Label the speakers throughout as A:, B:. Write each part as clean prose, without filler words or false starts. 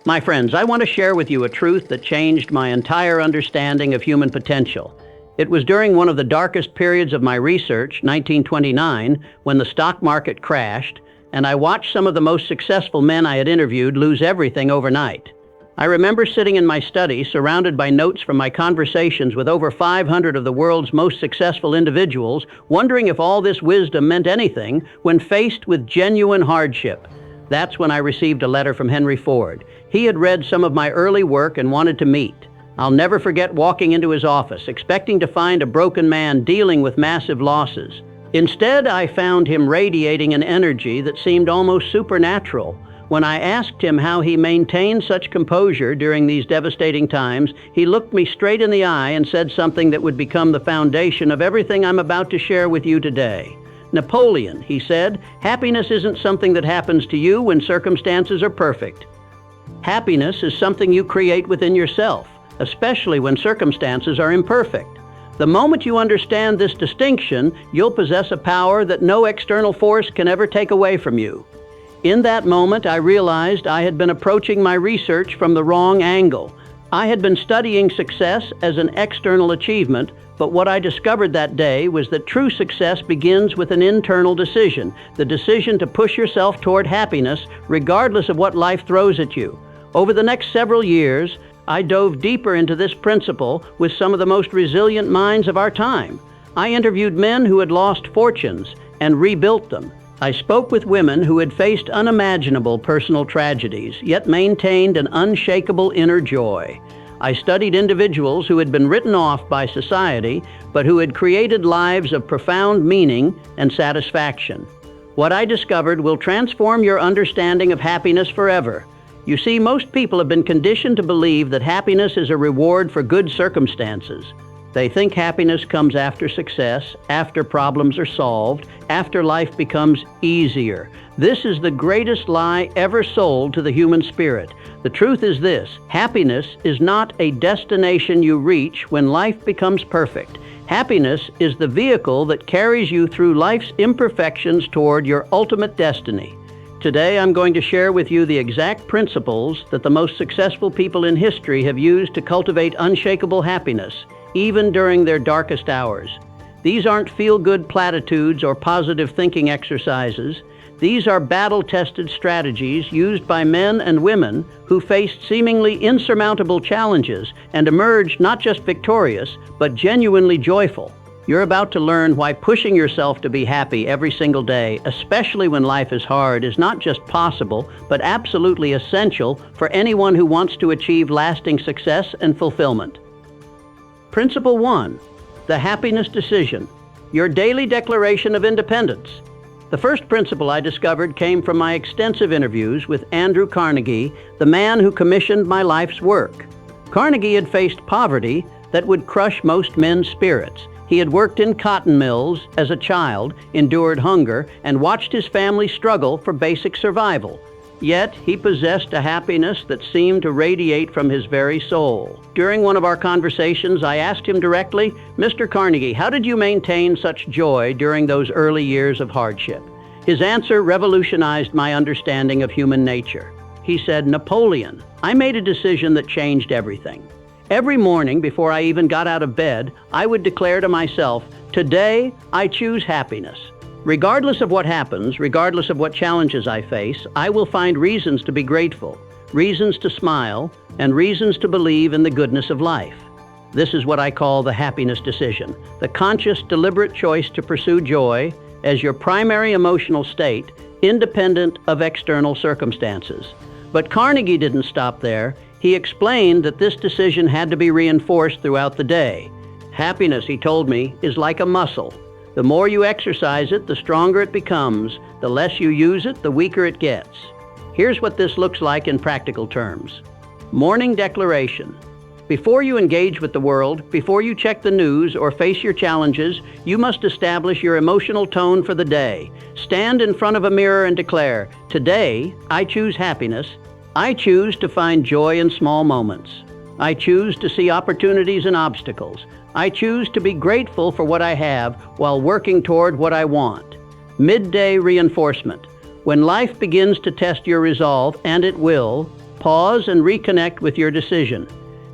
A: My friends, I want to share with you a truth that changed my entire understanding of human potential. It was during one of the darkest periods of my research, 1929, when the stock market crashed, and I watched some of the most successful men I had interviewed lose everything overnight. I remember sitting in my study, surrounded by notes from my conversations with over 500 of the world's most successful individuals, wondering if all this wisdom meant anything when faced with genuine hardship. That's when I received a letter from Henry Ford. He had read some of my early work and wanted to meet. I'll never forget walking into his office, expecting to find a broken man dealing with massive losses. Instead, I found him radiating an energy that seemed almost supernatural. When I asked him how he maintained such composure during these devastating times, he looked me straight in the eye and said something that would become the foundation of everything I'm about to share with you today. Napoleon, he said, happiness isn't something that happens to you when circumstances are perfect. Happiness is something you create within yourself, especially when circumstances are imperfect. The moment you understand this distinction, you'll possess a power that no external force can ever take away from you. In that moment, I realized I had been approaching my research from the wrong angle. I had been studying success as an external achievement, but what I discovered that day was that true success begins with an internal decision, the decision to push yourself toward happiness regardless of what life throws at you. Over the next several years, I dove deeper into this principle with some of the most resilient minds of our time. I interviewed men who had lost fortunes and rebuilt them. I spoke with women who had faced unimaginable personal tragedies, yet maintained an unshakable inner joy. I studied individuals who had been written off by society, but who had created lives of profound meaning and satisfaction. What I discovered will transform your understanding of happiness forever. You see, most people have been conditioned to believe that happiness is a reward for good circumstances. They think happiness comes after success, after problems are solved, after life becomes easier. This is the greatest lie ever sold to the human spirit. The truth is this: happiness is not a destination you reach when life becomes perfect. Happiness is the vehicle that carries you through life's imperfections toward your ultimate destiny. Today, I'm going to share with you the exact principles that the most successful people in history have used to cultivate unshakable happiness, even during their darkest hours. These aren't feel-good platitudes or positive thinking exercises. These are battle-tested strategies used by men and women who faced seemingly insurmountable challenges and emerged not just victorious, but genuinely joyful. You're about to learn why pushing yourself to be happy every single day, especially when life is hard, is not just possible, but absolutely essential for anyone who wants to achieve lasting success and fulfillment. Principle 1, the happiness decision, your daily declaration of independence. The first principle I discovered came from my extensive interviews with Andrew Carnegie, the man who commissioned my life's work. Carnegie had faced poverty that would crush most men's spirits. He had worked in cotton mills as a child, endured hunger, and watched his family struggle for basic survival. Yet, he possessed a happiness that seemed to radiate from his very soul. During one of our conversations, I asked him directly, "Mr. Carnegie, how did you maintain such joy during those early years of hardship?" His answer revolutionized my understanding of human nature. He said, "Napoleon, I made a decision that changed everything. Every morning, before I even got out of bed, I would declare to myself, 'Today, I choose happiness.' Regardless of what happens, regardless of what challenges I face, I will find reasons to be grateful, reasons to smile, and reasons to believe in the goodness of life." This is what I call the happiness decision, the conscious, deliberate choice to pursue joy as your primary emotional state, independent of external circumstances. But Carnegie didn't stop there. He explained that this decision had to be reinforced throughout the day. Happiness, he told me, is like a muscle. The more you exercise it, the stronger it becomes. The less you use it, the weaker it gets. Here's what this looks like in practical terms. Morning declaration. Before you engage with the world, before you check the news or face your challenges, you must establish your emotional tone for the day. Stand in front of a mirror and declare, "Today, I choose happiness. I choose to find joy in small moments. I choose to see opportunities and obstacles. I choose to be grateful for what I have while working toward what I want." Midday reinforcement. When life begins to test your resolve, and it will, pause and reconnect with your decision.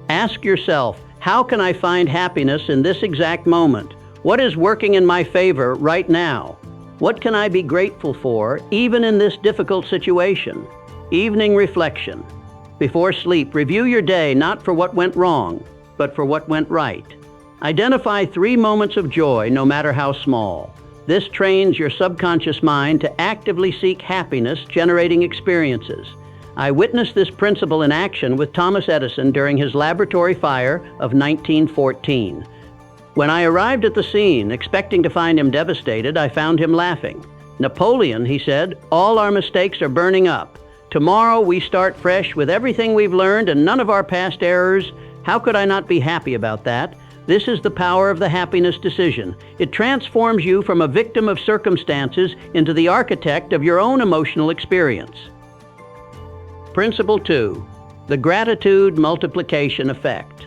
A: Ask yourself, how can I find happiness in this exact moment? What is working in my favor right now? What can I be grateful for, even in this difficult situation? Evening reflection. Before sleep, review your day not for what went wrong, but for what went right. Identify 3 moments of joy, no matter how small. This trains your subconscious mind to actively seek happiness, generating experiences. I witnessed this principle in action with Thomas Edison during his laboratory fire of 1914. When I arrived at the scene, expecting to find him devastated, I found him laughing. "Napoleon," he said, "all our mistakes are burning up. Tomorrow we start fresh with everything we've learned and none of our past errors. How could I not be happy about that?" This is the power of the happiness decision. It transforms you from a victim of circumstances into the architect of your own emotional experience. Principle 2, the gratitude multiplication effect.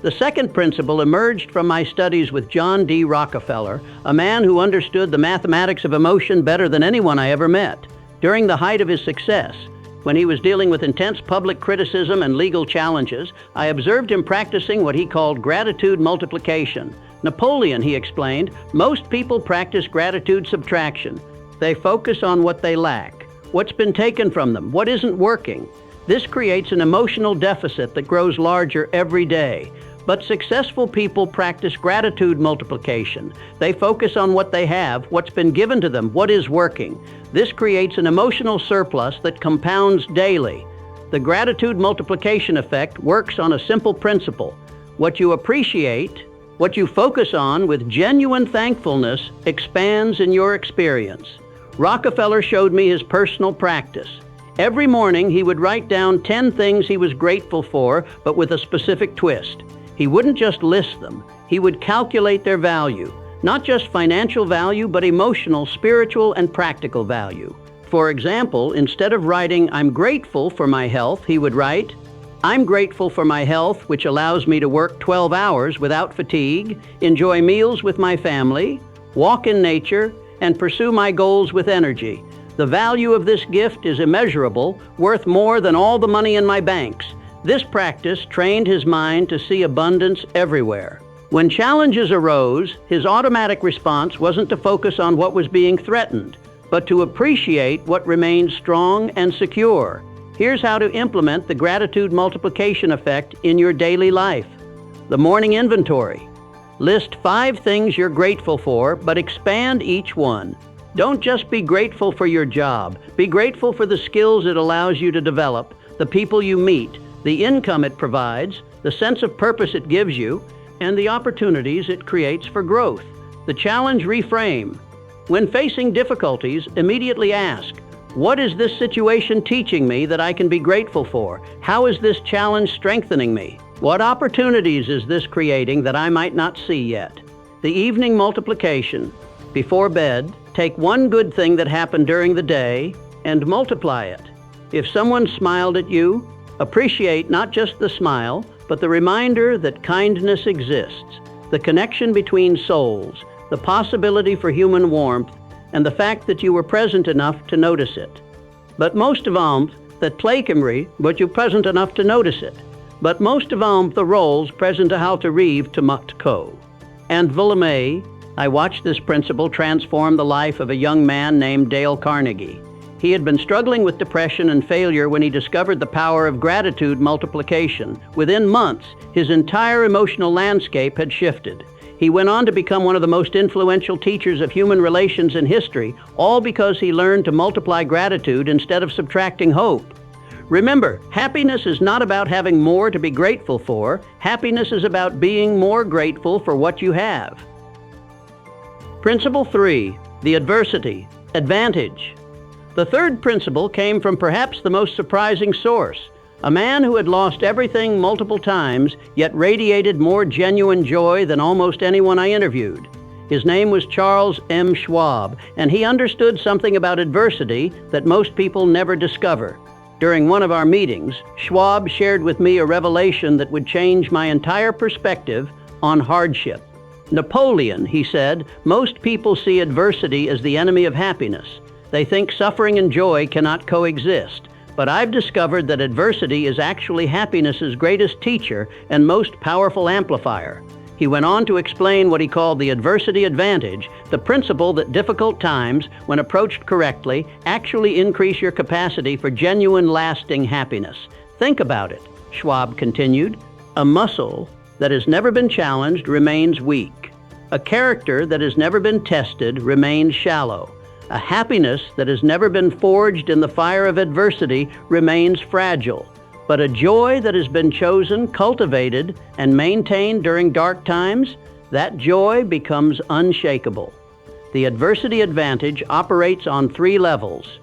A: The second principle emerged from my studies with John D. Rockefeller, a man who understood the mathematics of emotion better than anyone I ever met. During the height of his success, when he was dealing with intense public criticism and legal challenges, I observed him practicing what he called gratitude multiplication. Napoleon, he explained, most people practice gratitude subtraction. They focus on what they lack, what's been taken from them, what isn't working. This creates an emotional deficit that grows larger every day. But successful people practice gratitude multiplication. They focus on what they have, what's been given to them, what is working. This creates an emotional surplus that compounds daily. The gratitude multiplication effect works on a simple principle. What you appreciate, what you focus on with genuine thankfulness, expands in your experience. Rockefeller showed me his personal practice. Every morning he would write down 10 things he was grateful for, but with a specific twist. He wouldn't just list them, he would calculate their value. Not just financial value, but emotional, spiritual, and practical value. For example, instead of writing, "I'm grateful for my health," he would write, "I'm grateful for my health, which allows me to work 12 hours without fatigue, enjoy meals with my family, walk in nature, and pursue my goals with energy. The value of this gift is immeasurable, worth more than all the money in my banks." This practice trained his mind to see abundance everywhere. When challenges arose, his automatic response wasn't to focus on what was being threatened, but to appreciate what remained strong and secure. Here's how to implement the gratitude multiplication effect in your daily life. The morning inventory. List 5 things you're grateful for, but expand each one. Don't just be grateful for your job. Be grateful for the skills it allows you to develop, the people you meet, the income it provides, the sense of purpose it gives you, and the opportunities it creates for growth. The challenge reframe. When facing difficulties, immediately ask, what is this situation teaching me that I can be grateful for? How is this challenge strengthening me? What opportunities is this creating that I might not see yet? The evening multiplication. Before bed, take one good thing that happened during the day and multiply it. If someone smiled at you, appreciate not just the smile, but the reminder that kindness exists, the connection between souls, the possibility for human warmth, and the fact that you were present enough to notice it. But most of all, that pleikemri, but you present enough to notice it. But most of all, the roles present to how to reeve to mutko. And Volame, I watched this principle transform the life of a young man named Dale Carnegie. He had been struggling with depression and failure when he discovered the power of gratitude multiplication. Within months, his entire emotional landscape had shifted. He went on to become one of the most influential teachers of human relations in history, all because he learned to multiply gratitude instead of subtracting hope. Remember, happiness is not about having more to be grateful for. Happiness is about being more grateful for what you have. Principle 3, the adversity, advantage. The third principle came from perhaps the most surprising source, a man who had lost everything multiple times, yet radiated more genuine joy than almost anyone I interviewed. His name was Charles M. Schwab, and he understood something about adversity that most people never discover. During one of our meetings, Schwab shared with me a revelation that would change my entire perspective on hardship. Napoleon, he said, most people see adversity as the enemy of happiness. They think suffering and joy cannot coexist. But I've discovered that adversity is actually happiness's greatest teacher and most powerful amplifier. He went on to explain what he called the adversity advantage, the principle that difficult times, when approached correctly, actually increase your capacity for genuine, lasting happiness. Think about it, Schwab continued. A muscle that has never been challenged remains weak. A character that has never been tested remains shallow. A happiness that has never been forged in the fire of adversity remains fragile. But a joy that has been chosen, cultivated, and maintained during dark times, that joy becomes unshakable. The adversity advantage operates on 3 levels.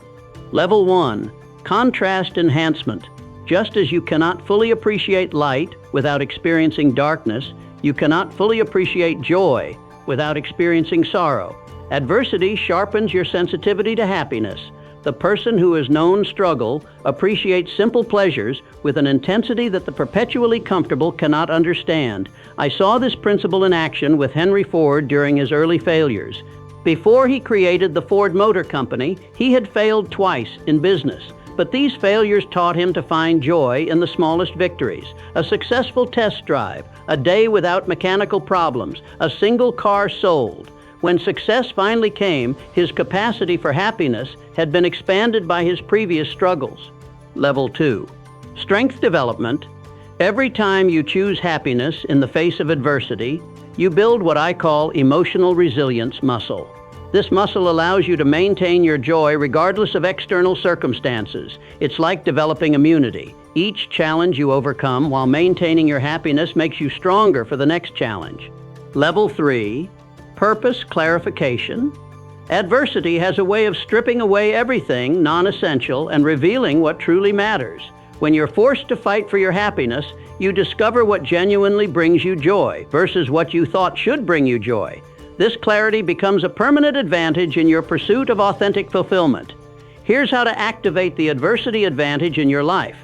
A: Level 1, contrast enhancement. Just as you cannot fully appreciate light without experiencing darkness, you cannot fully appreciate joy without experiencing sorrow. Adversity sharpens your sensitivity to happiness. The person who has known struggle appreciates simple pleasures with an intensity that the perpetually comfortable cannot understand. I saw this principle in action with Henry Ford during his early failures. Before he created the Ford Motor Company, he had failed twice in business. But these failures taught him to find joy in the smallest victories. A successful test drive, a day without mechanical problems, a single car sold. When success finally came, his capacity for happiness had been expanded by his previous struggles. Level 2, strength development. Every time you choose happiness in the face of adversity, you build what I call emotional resilience muscle. This muscle allows you to maintain your joy regardless of external circumstances. It's like developing immunity. Each challenge you overcome while maintaining your happiness makes you stronger for the next challenge. Level 3, purpose clarification. Adversity has a way of stripping away everything non-essential and revealing what truly matters. When you're forced to fight for your happiness, you discover what genuinely brings you joy versus what you thought should bring you joy. This clarity becomes a permanent advantage in your pursuit of authentic fulfillment. Here's how to activate the adversity advantage in your life.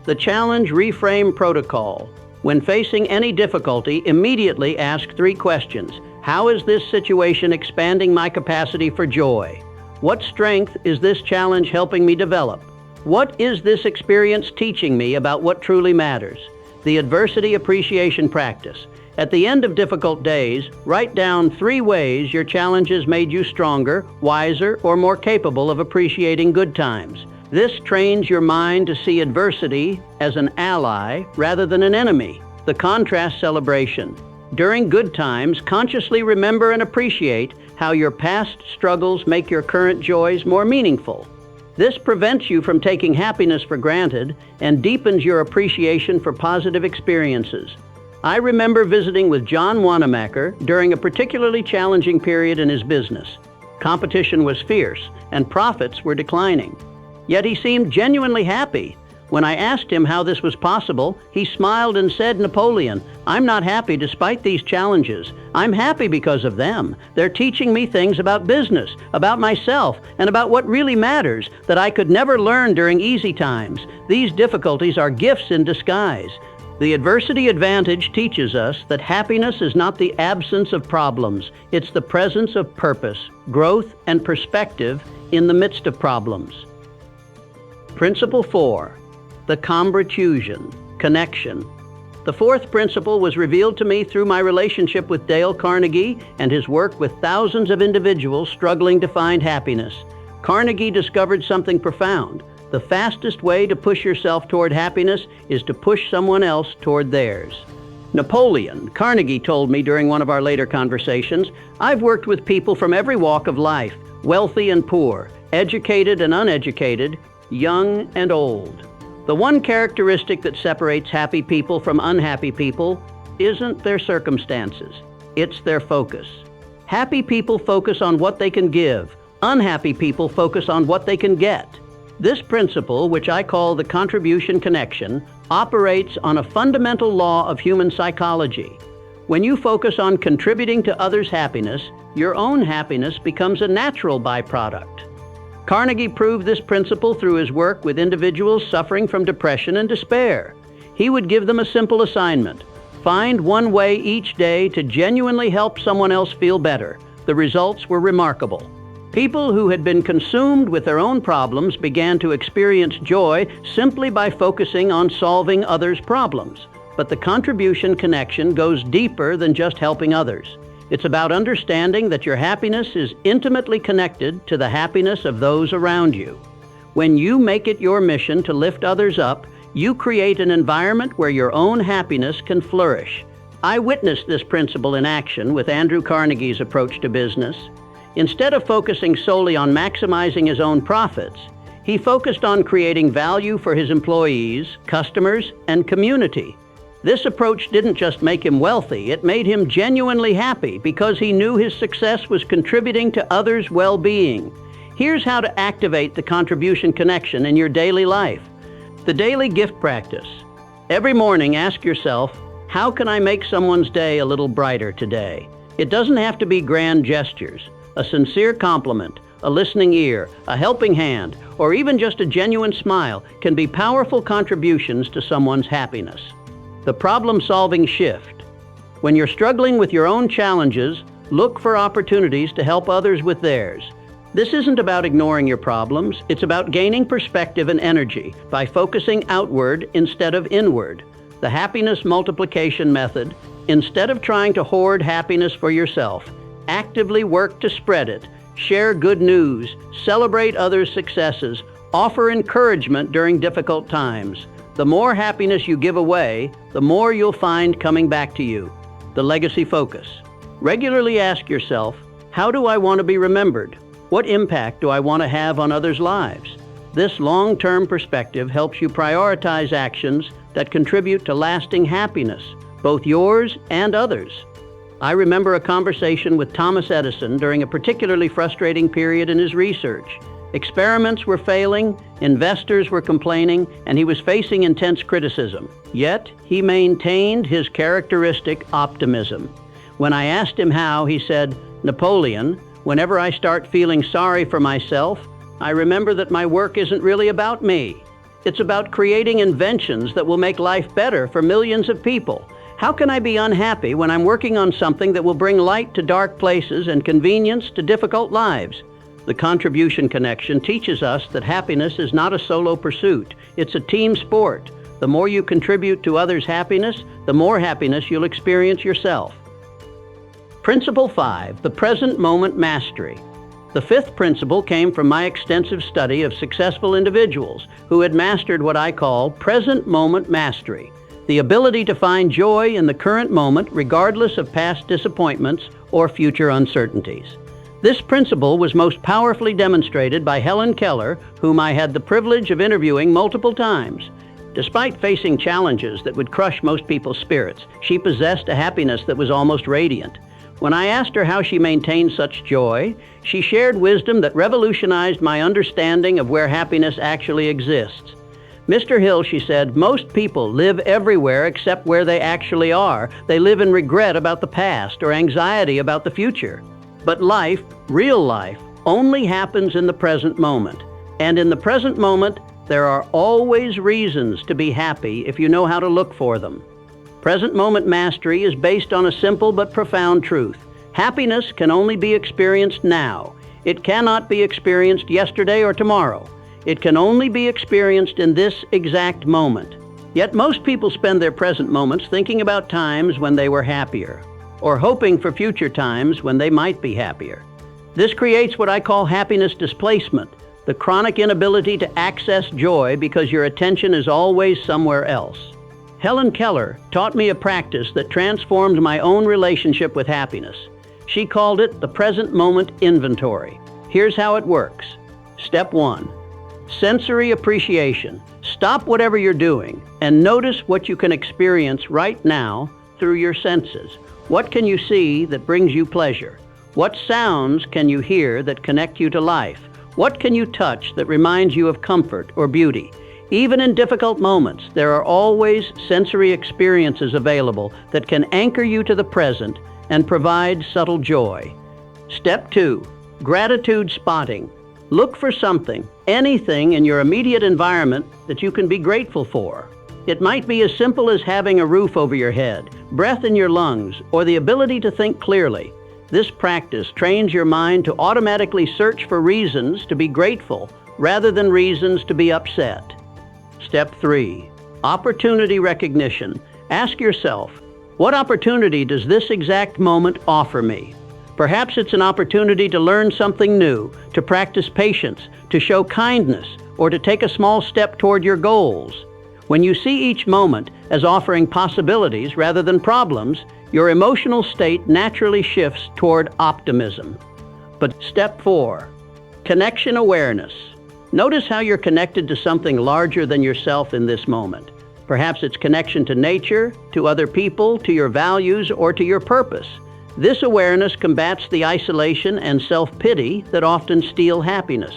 A: The challenge reframe protocol. When facing any difficulty, immediately ask 3 questions. How is this situation expanding my capacity for joy? What strength is this challenge helping me develop? What is this experience teaching me about what truly matters? The adversity appreciation practice. At the end of difficult days, write down 3 ways your challenges made you stronger, wiser, or more capable of appreciating good times. This trains your mind to see adversity as an ally rather than an enemy. The contrast celebration. During good times, consciously remember and appreciate how your past struggles make your current joys more meaningful. This prevents you from taking happiness for granted and deepens your appreciation for positive experiences. I remember visiting with John Wanamaker during a particularly challenging period in his business. Competition was fierce and profits were declining. Yet he seemed genuinely happy. When I asked him how this was possible, he smiled and said, "Napoleon, I'm not happy despite these challenges. I'm happy because of them. They're teaching me things about business, about myself, and about what really matters that I could never learn during easy times. These difficulties are gifts in disguise." The adversity advantage teaches us that happiness is not the absence of problems. It's the presence of purpose, growth, and perspective in the midst of problems. Principle 4, the combratusion, connection. The 4th principle was revealed to me through my relationship with Dale Carnegie and his work with thousands of individuals struggling to find happiness. Carnegie discovered something profound. The fastest way to push yourself toward happiness is to push someone else toward theirs. Napoleon Carnegie told me during one of our later conversations, "I've worked with people from every walk of life, wealthy and poor, educated and uneducated, young and old. The one characteristic that separates happy people from unhappy people isn't their circumstances, it's their focus. Happy people focus on what they can give. Unhappy people focus on what they can get. This principle, which I call the contribution connection, operates on a fundamental law of human psychology. When you focus on contributing to others' happiness, your own happiness becomes a natural byproduct. Carnegie proved this principle through his work with individuals suffering from depression and despair. He would give them a simple assignment: find one way each day to genuinely help someone else feel better. The results were remarkable. People who had been consumed with their own problems began to experience joy simply by focusing on solving others' problems. But the contribution connection goes deeper than just helping others. It's about understanding that your happiness is intimately connected to the happiness of those around you. When you make it your mission to lift others up, you create an environment where your own happiness can flourish. I witnessed this principle in action with Andrew Carnegie's approach to business. Instead of focusing solely on maximizing his own profits, he focused on creating value for his employees, customers, and community. This approach didn't just make him wealthy, it made him genuinely happy because he knew his success was contributing to others' well-being. Here's how to activate the contribution connection in your daily life. The daily gift practice. Every morning, ask yourself, how can I make someone's day a little brighter today? It doesn't have to be grand gestures. A sincere compliment, a listening ear, a helping hand, or even just a genuine smile can be powerful contributions to someone's happiness. The problem-solving shift. When you're struggling with your own challenges, look for opportunities to help others with theirs. This isn't about ignoring your problems, it's about gaining perspective and energy by focusing outward instead of inward. The happiness multiplication method. Instead of trying to hoard happiness for yourself, actively work to spread it. Share good news, celebrate others' successes, offer encouragement during difficult times. The more happiness you give away, the more you'll find coming back to you. The legacy focus. Regularly ask yourself, how do I want to be remembered? What impact do I want to have on others' lives? This long-term perspective helps you prioritize actions that contribute to lasting happiness, both yours and others. I remember a conversation with Thomas Edison during a particularly frustrating period in his research. Experiments were failing, investors were complaining, and he was facing intense criticism. Yet, he maintained his characteristic optimism. When I asked him how, he said, "Napoleon, whenever I start feeling sorry for myself, I remember that my work isn't really about me. It's about creating inventions that will make life better for millions of people. How can I be unhappy when I'm working on something that will bring light to dark places and convenience to difficult lives?" The contribution connection teaches us that happiness is not a solo pursuit. It's a team sport. The more you contribute to others' happiness, the more happiness you'll experience yourself. Principle 5, the present moment mastery. The fifth principle came from my extensive study of successful individuals who had mastered what I call present moment mastery. The ability to find joy in the current moment regardless of past disappointments or future uncertainties. This principle was most powerfully demonstrated by Helen Keller, whom I had the privilege of interviewing multiple times. Despite facing challenges that would crush most people's spirits, she possessed a happiness that was almost radiant. When I asked her how she maintained such joy, she shared wisdom that revolutionized my understanding of where happiness actually exists. "Mr. Hill," she said, "most people live everywhere except where they actually are. They live in regret about the past or anxiety about the future. But life, real life, only happens in the present moment. And in the present moment, there are always reasons to be happy if you know how to look for them." Present moment mastery is based on a simple but profound truth. Happiness can only be experienced now. It cannot be experienced yesterday or tomorrow. It can only be experienced in this exact moment. Yet most people spend their present moments thinking about times when they were happier, or hoping for future times when they might be happier. This creates what I call happiness displacement, the chronic inability to access joy because your attention is always somewhere else. Helen Keller taught me a practice that transformed my own relationship with happiness. She called it the present moment inventory. Here's how it works. Step 1. Sensory appreciation. Stop whatever you're doing and notice what you can experience right now through your senses. What can you see that brings you pleasure? What sounds can you hear that connect you to life? What can you touch that reminds you of comfort or beauty? Even in difficult moments, there are always sensory experiences available that can anchor you to the present and provide subtle joy. Step 2. Gratitude spotting. Look for something, anything in your immediate environment that you can be grateful for. It might be as simple as having a roof over your head, breath in your lungs, or the ability to think clearly. This practice trains your mind to automatically search for reasons to be grateful rather than reasons to be upset. Step 3. Opportunity recognition. Ask yourself, what opportunity does this exact moment offer me? Perhaps it's an opportunity to learn something new, to practice patience, to show kindness, or to take a small step toward your goals. When you see each moment as offering possibilities rather than problems, your emotional state naturally shifts toward optimism. But step 4, connection awareness. Notice how you're connected to something larger than yourself in this moment. Perhaps it's connection to nature, to other people, to your values, or to your purpose. This awareness combats the isolation and self-pity that often steal happiness.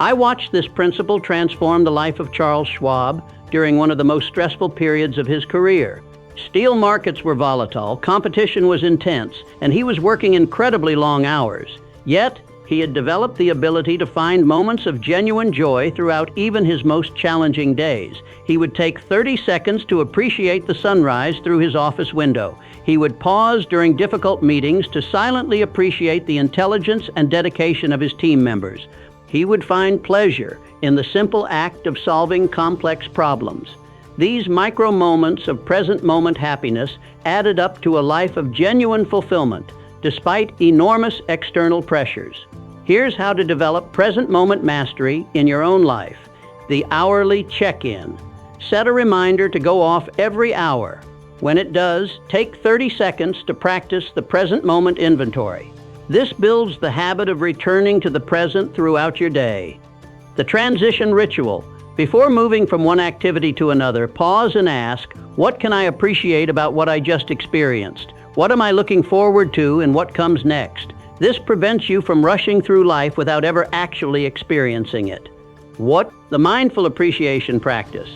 A: I watched this principle transform the life of Charles Schwab during one of the most stressful periods of his career. Steel markets were volatile, competition was intense, and he was working incredibly long hours. Yet, he had developed the ability to find moments of genuine joy throughout even his most challenging days. He would take 30 seconds to appreciate the sunrise through his office window. He would pause during difficult meetings to silently appreciate the intelligence and dedication of his team members. He would find pleasure in the simple act of solving complex problems. These micro moments of present moment happiness added up to a life of genuine fulfillment, despite enormous external pressures. Here's how to develop present moment mastery in your own life. The hourly check-in. Set a reminder to go off every hour. When it does, take 30 seconds to practice the present moment inventory. This builds the habit of returning to the present throughout your day. The transition ritual. Before moving from one activity to another, pause and ask, what can I appreciate about what I just experienced? What am I looking forward to and what comes next? This prevents you from rushing through life without ever actually experiencing it. What? The mindful appreciation practice.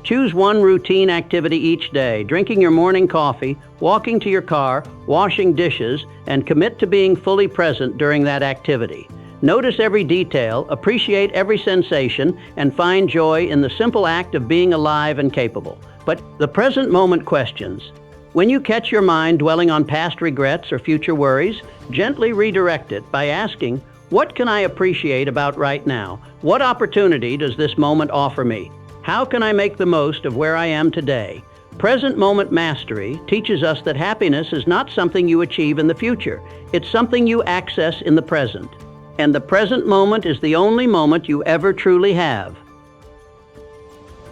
A: Choose one routine activity each day, drinking your morning coffee, walking to your car, washing dishes, and commit to being fully present during that activity. Notice every detail, appreciate every sensation, and find joy in the simple act of being alive and capable. But the present moment questions. When you catch your mind dwelling on past regrets or future worries, gently redirect it by asking, what can I appreciate about right now? What opportunity does this moment offer me? How can I make the most of where I am today? Present moment mastery teaches us that happiness is not something you achieve in the future. It's something you access in the present. And the present moment is the only moment you ever truly have.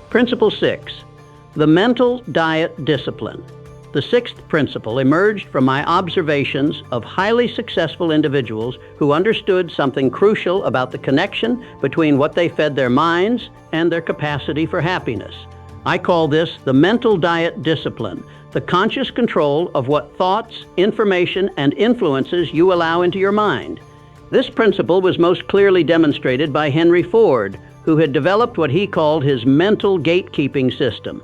A: Principle 6, the mental diet discipline. The sixth principle emerged from my observations of highly successful individuals who understood something crucial about the connection between what they fed their minds and their capacity for happiness. I call this the mental diet discipline, the conscious control of what thoughts, information, and influences you allow into your mind. This principle was most clearly demonstrated by Henry Ford, who had developed what he called his mental gatekeeping system.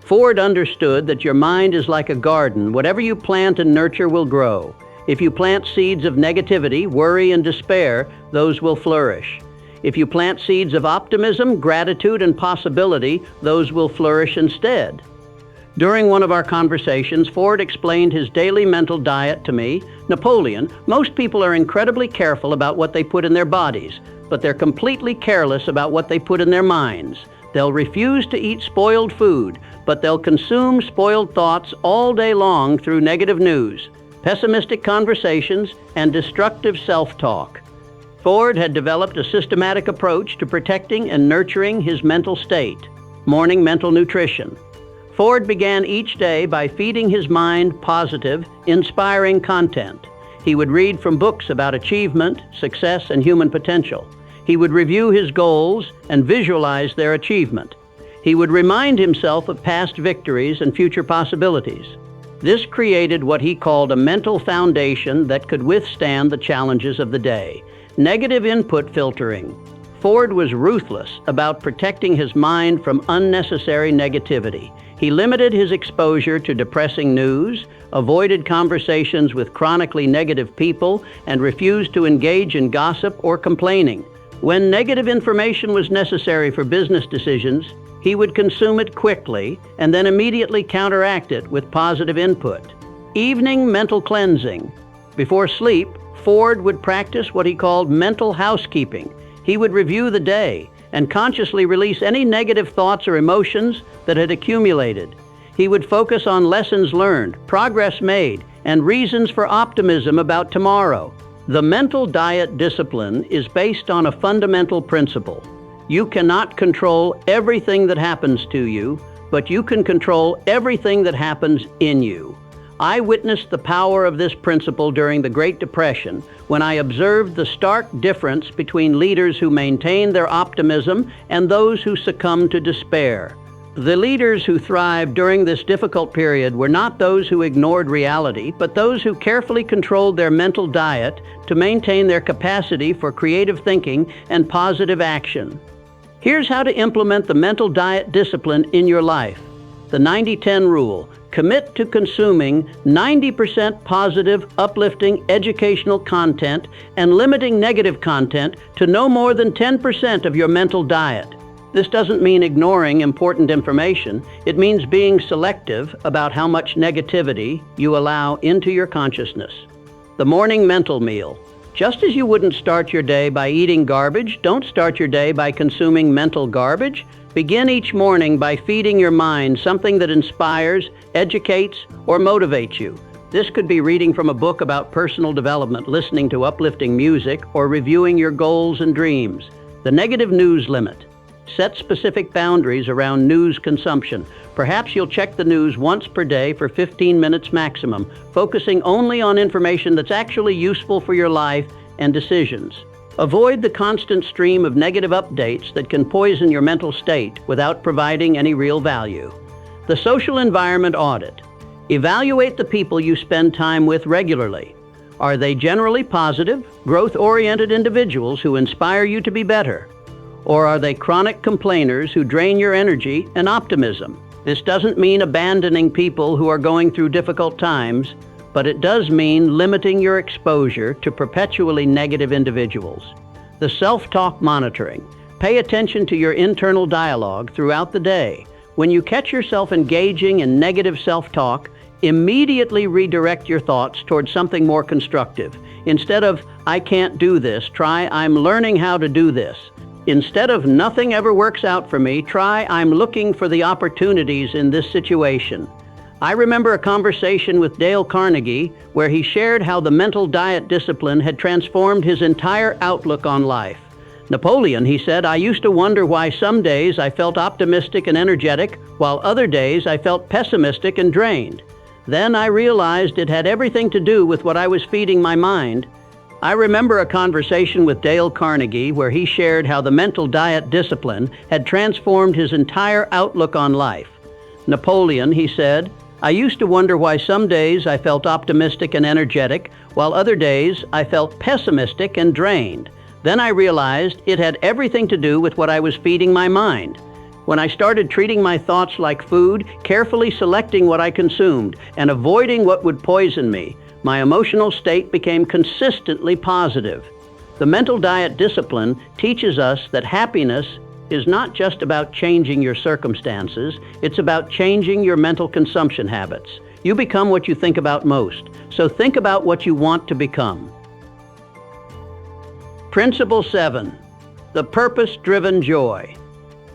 A: Ford understood that your mind is like a garden. Whatever you plant and nurture will grow. If you plant seeds of negativity, worry, and despair, those will flourish. If you plant seeds of optimism, gratitude, and possibility, those will flourish instead. During one of our conversations, Ford explained his daily mental diet to me. Napoleon, most people are incredibly careful about what they put in their bodies, but they're completely careless about what they put in their minds. They'll refuse to eat spoiled food, but they'll consume spoiled thoughts all day long through negative news, pessimistic conversations, and destructive self-talk. Ford had developed a systematic approach to protecting and nurturing his mental state. Morning mental nutrition. Ford began each day by feeding his mind positive, inspiring content. He would read from books about achievement, success, and human potential. He would review his goals and visualize their achievement. He would remind himself of past victories and future possibilities. This created what he called a mental foundation that could withstand the challenges of the day. Negative input filtering. Ford was ruthless about protecting his mind from unnecessary negativity. He limited his exposure to depressing news, avoided conversations with chronically negative people, and refused to engage in gossip or complaining. When negative information was necessary for business decisions, he would consume it quickly and then immediately counteract it with positive input. Evening mental cleansing. Before sleep, Ford would practice what he called mental housekeeping. He would review the day and consciously release any negative thoughts or emotions that had accumulated. He would focus on lessons learned, progress made, and reasons for optimism about tomorrow. The mental diet discipline is based on a fundamental principle. You cannot control everything that happens to you, but you can control everything that happens in you. I witnessed the power of this principle during the Great Depression when I observed the stark difference between leaders who maintained their optimism and those who succumbed to despair. The leaders who thrived during this difficult period were not those who ignored reality, but those who carefully controlled their mental diet to maintain their capacity for creative thinking and positive action. Here's how to implement the mental diet discipline in your life. The 90-10 rule. Commit to consuming 90% positive, uplifting, educational content and limiting negative content to no more than 10% of your mental diet. This doesn't mean ignoring important information. It means being selective about how much negativity you allow into your consciousness. The morning mental meal. Just as you wouldn't start your day by eating garbage, don't start your day by consuming mental garbage. Begin each morning by feeding your mind something that inspires, educates, or motivates you. This could be reading from a book about personal development, listening to uplifting music, or reviewing your goals and dreams. The negative news limit. Set specific boundaries around news consumption. Perhaps you'll check the news once per day for 15 minutes maximum, focusing only on information that's actually useful for your life and decisions. Avoid the constant stream of negative updates that can poison your mental state without providing any real value. The social environment audit. Evaluate the people you spend time with regularly. Are they generally positive, growth-oriented individuals who inspire you to be better? Or are they chronic complainers who drain your energy and optimism? This doesn't mean abandoning people who are going through difficult times, but it does mean limiting your exposure to perpetually negative individuals. The self-talk monitoring. Pay attention to your internal dialogue throughout the day. When you catch yourself engaging in negative self-talk, immediately redirect your thoughts towards something more constructive. Instead of, "I can't do this," try, "I'm learning how to do this." Instead of "nothing ever works out for me," try, "I'm looking for the opportunities in this situation." I remember a conversation with Dale Carnegie where he shared how the mental diet discipline had transformed his entire outlook on life. Napoleon, he said, "I used to wonder why some days I felt optimistic and energetic, while other days I felt pessimistic and drained. Then I realized it had everything to do with what I was feeding my mind." I remember a conversation with Dale Carnegie where he shared how the mental diet discipline had transformed his entire outlook on life. Napoleon, he said, "I used to wonder why some days I felt optimistic and energetic, while other days I felt pessimistic and drained. Then I realized it had everything to do with what I was feeding my mind. When I started treating my thoughts like food, carefully selecting what I consumed, and avoiding what would poison me, my emotional state became consistently positive." The mental diet discipline teaches us that happiness is not just about changing your circumstances, it's about changing your mental consumption habits. You become what you think about most, so think about what you want to become. Principle 7. The purpose-driven joy.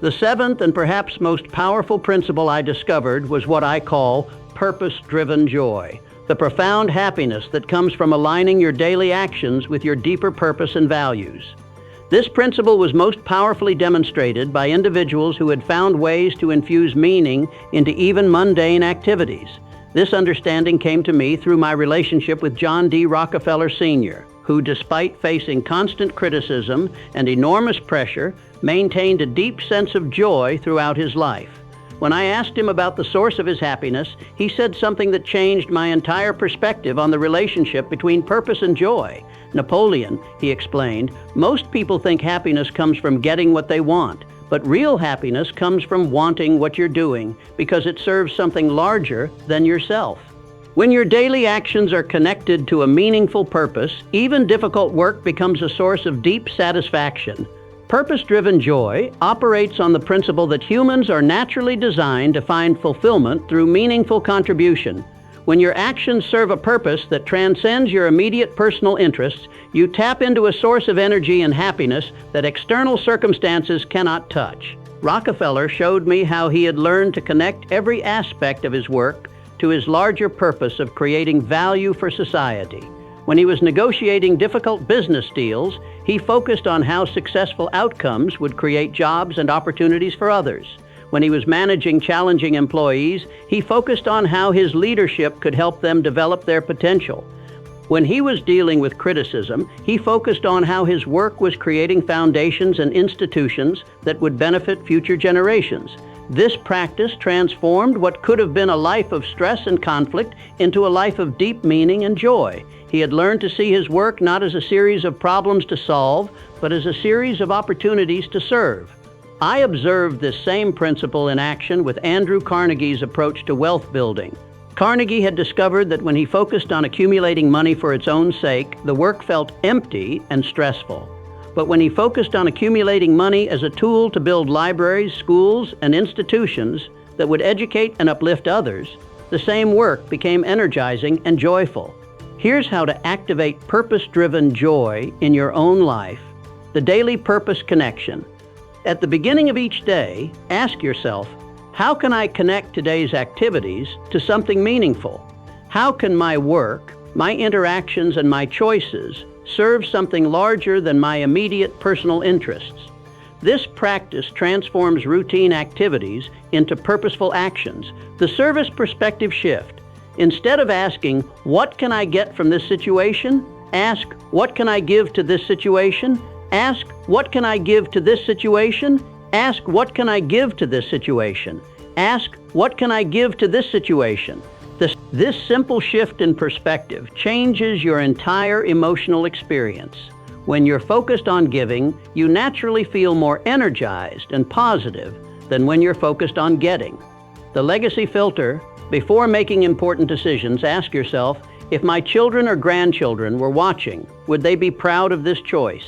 A: The seventh and perhaps most powerful principle I discovered was what I call purpose-driven joy. The profound happiness that comes from aligning your daily actions with your deeper purpose and values. This principle was most powerfully demonstrated by individuals who had found ways to infuse meaning into even mundane activities. This understanding came to me through my relationship with John D. Rockefeller Sr., who, despite facing constant criticism and enormous pressure, maintained a deep sense of joy throughout his life. When I asked him about the source of his happiness, he said something that changed my entire perspective on the relationship between purpose and joy. Napoleon, he explained, most people think happiness comes from getting what they want, but real happiness comes from wanting what you're doing because it serves something larger than yourself. When your daily actions are connected to a meaningful purpose, even difficult work becomes a source of deep satisfaction. Purpose-driven joy operates on the principle that humans are naturally designed to find fulfillment through meaningful contribution. When your actions serve a purpose that transcends your immediate personal interests, you tap into a source of energy and happiness that external circumstances cannot touch. Rockefeller showed me how he had learned to connect every aspect of his work to his larger purpose of creating value for society. When he was negotiating difficult business deals, he focused on how successful outcomes would create jobs and opportunities for others. When he was managing challenging employees, he focused on how his leadership could help them develop their potential. When he was dealing with criticism, he focused on how his work was creating foundations and institutions that would benefit future generations. This practice transformed what could have been a life of stress and conflict into a life of deep meaning and joy. He had learned to see his work not as a series of problems to solve, but as a series of opportunities to serve. I observed this same principle in action with Andrew Carnegie's approach to wealth building. Carnegie had discovered that when he focused on accumulating money for its own sake, the work felt empty and stressful. But when he focused on accumulating money as a tool to build libraries, schools, and institutions that would educate and uplift others, the same work became energizing and joyful. Here's how to activate purpose-driven joy in your own life. The daily purpose connection. At the beginning of each day, ask yourself, how can I connect today's activities to something meaningful? How can my work, my interactions, and my choices serve something larger than my immediate personal interests? This practice transforms routine activities into purposeful actions. The service perspective shift. Instead of asking, what can I get from this situation? Ask, what can I give to this situation? Ask, what can I give to this situation? Ask, what can I give to this situation? Ask, what can I give to this situation? This simple shift in perspective changes your entire emotional experience. When you're focused on giving, you naturally feel more energized and positive than when you're focused on getting. The legacy filter. Before making important decisions, ask yourself, if my children or grandchildren were watching, would they be proud of this choice?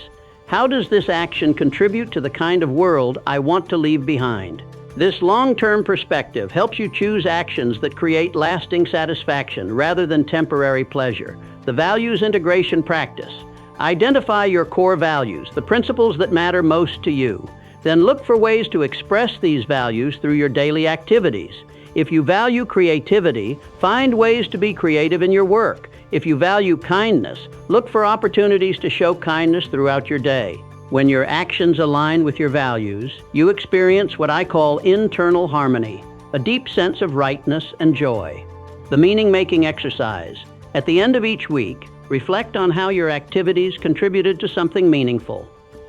A: How does this action contribute to the kind of world I want to leave behind? This long-term perspective helps you choose actions that create lasting satisfaction rather than temporary pleasure. The values integration practice. Identify your core values, the principles that matter most to you. Then look for ways to express these values through your daily activities. If you value creativity, find ways to be creative in your work. If you value kindness, look for opportunities to show kindness throughout your day. When your actions align with your values, you experience what I call internal harmony, a deep sense of rightness and joy. The meaning-making exercise. At the end of each week, reflect on how your activities contributed to something meaningful.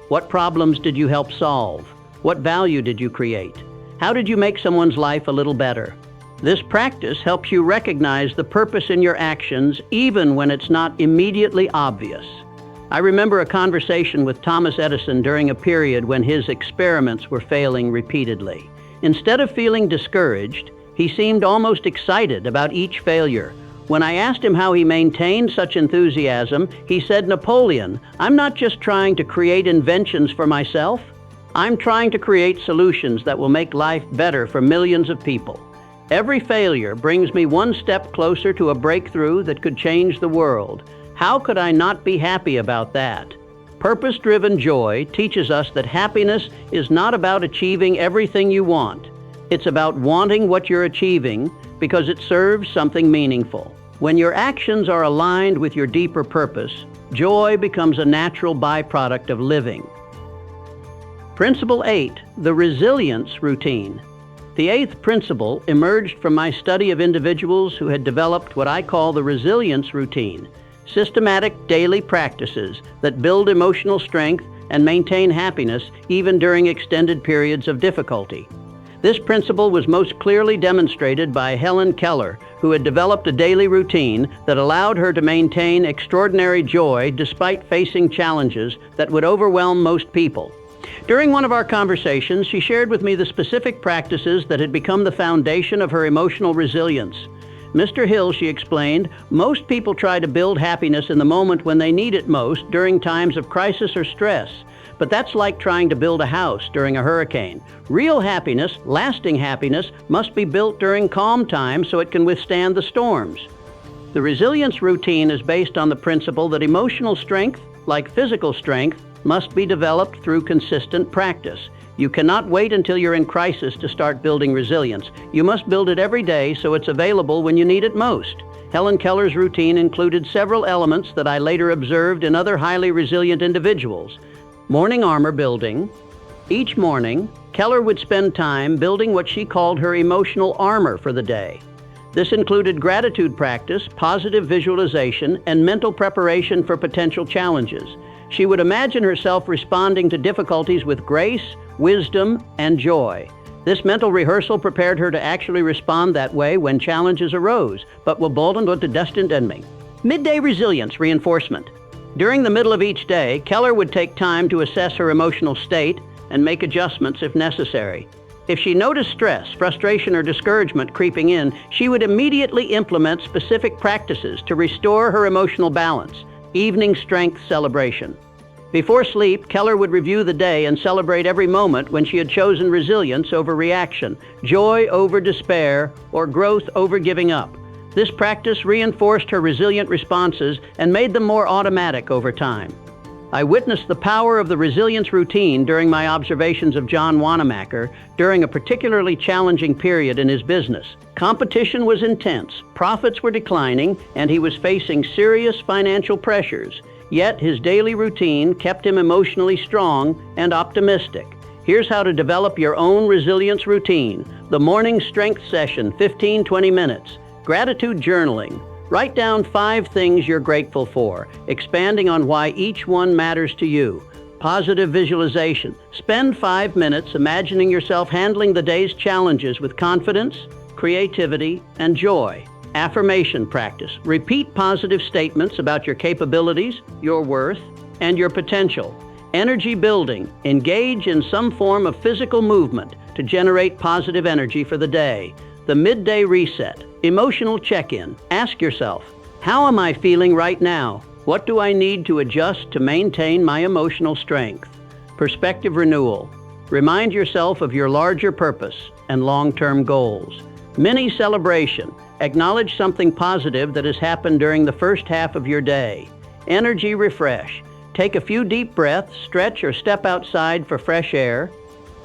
A: What problems did you help solve? What value did you create? How did you make someone's life a little better? This practice helps you recognize the purpose in your actions even when it's not immediately obvious. I remember a conversation with Thomas Edison during a period when his experiments were failing repeatedly. Instead of feeling discouraged, he seemed almost excited about each failure. When I asked him how he maintained such enthusiasm, he said, "Napoleon, I'm not just trying to create inventions for myself. I'm trying to create solutions that will make life better for millions of people. Every failure brings me one step closer to a breakthrough that could change the world. How could I not be happy about that?" Purpose-driven joy teaches us that happiness is not about achieving everything you want. It's about wanting what you're achieving because it serves something meaningful. When your actions are aligned with your deeper purpose, joy becomes a natural byproduct of living. Principle 8, the resilience routine. The 8th principle emerged from my study of individuals who had developed what I call the resilience routine, systematic daily practices that build emotional strength and maintain happiness even during extended periods of difficulty. This principle was most clearly demonstrated by Helen Keller, who had developed a daily routine that allowed her to maintain extraordinary joy despite facing challenges that would overwhelm most people. During one of our conversations, she shared with me the specific practices that had become the foundation of her emotional resilience. Mr. Hill, she explained, most people try to build happiness in the moment when they need it most during times of crisis or stress. But that's like trying to build a house during a hurricane. Real happiness, lasting happiness, must be built during calm times so it can withstand the storms. The resilience routine is based on the principle that emotional strength, like physical strength, must be developed through consistent practice. You cannot wait until you're in crisis to start building resilience. You must build it every day so it's available when you need it most. Helen Keller's routine included several elements that I later observed in other highly resilient individuals. Morning armor building. Each morning, Keller would spend time building what she called her emotional armor for the day. This included gratitude practice, positive visualization, and mental preparation for potential challenges. She would imagine herself responding to difficulties with grace, wisdom, and joy. This mental rehearsal prepared her to actually respond that way when challenges arose, but will bolden to destined enemy. Midday resilience reinforcement. During the middle of each day, Keller would take time to assess her emotional state and make adjustments if necessary. If she noticed stress, frustration, or discouragement creeping in, she would immediately implement specific practices to restore her emotional balance. Evening strength celebration. Before sleep, Keller would review the day and celebrate every moment when she had chosen resilience over reaction, joy over despair, or growth over giving up. This practice reinforced her resilient responses and made them more automatic over time. I witnessed the power of the resilience routine during my observations of John Wanamaker during a particularly challenging period in his business. Competition was intense, profits were declining, and he was facing serious financial pressures. Yet his daily routine kept him emotionally strong and optimistic. Here's how to develop your own resilience routine. The morning strength session, 15-20 minutes. Gratitude journaling. Write down 5 things you're grateful for, expanding on why each one matters to you. Positive visualization. Spend 5 minutes imagining yourself handling the day's challenges with confidence, creativity, and joy. Affirmation practice. Repeat positive statements about your capabilities, your worth, and your potential. Energy building. Engage in some form of physical movement to generate positive energy for the day. The midday reset. Emotional check-in. Ask yourself, how am I feeling right now? What do I need to adjust to maintain my emotional strength? Perspective renewal. Remind yourself of your larger purpose and long-term goals. Mini celebration. Acknowledge something positive that has happened during the first half of your day. Energy refresh. Take a few deep breaths, stretch, or step outside for fresh air.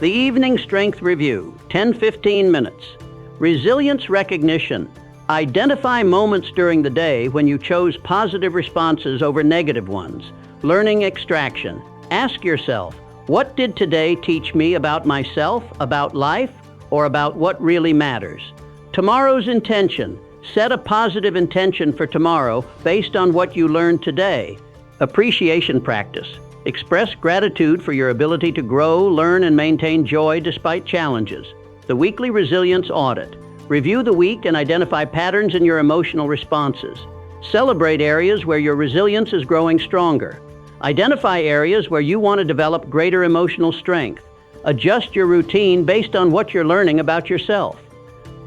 A: The evening strength review, 10-15 minutes. Resilience recognition. Identify moments during the day when you chose positive responses over negative ones. Learning extraction. Ask yourself, what did today teach me about myself, about life, or about what really matters? Tomorrow's intention. Set a positive intention for tomorrow based on what you learned today. Appreciation practice. Express gratitude for your ability to grow, learn, and maintain joy despite challenges. The weekly resilience audit. Review the week and identify patterns in your emotional responses. Celebrate areas where your resilience is growing stronger. Identify areas where you want to develop greater emotional strength. Adjust your routine based on what you're learning about yourself.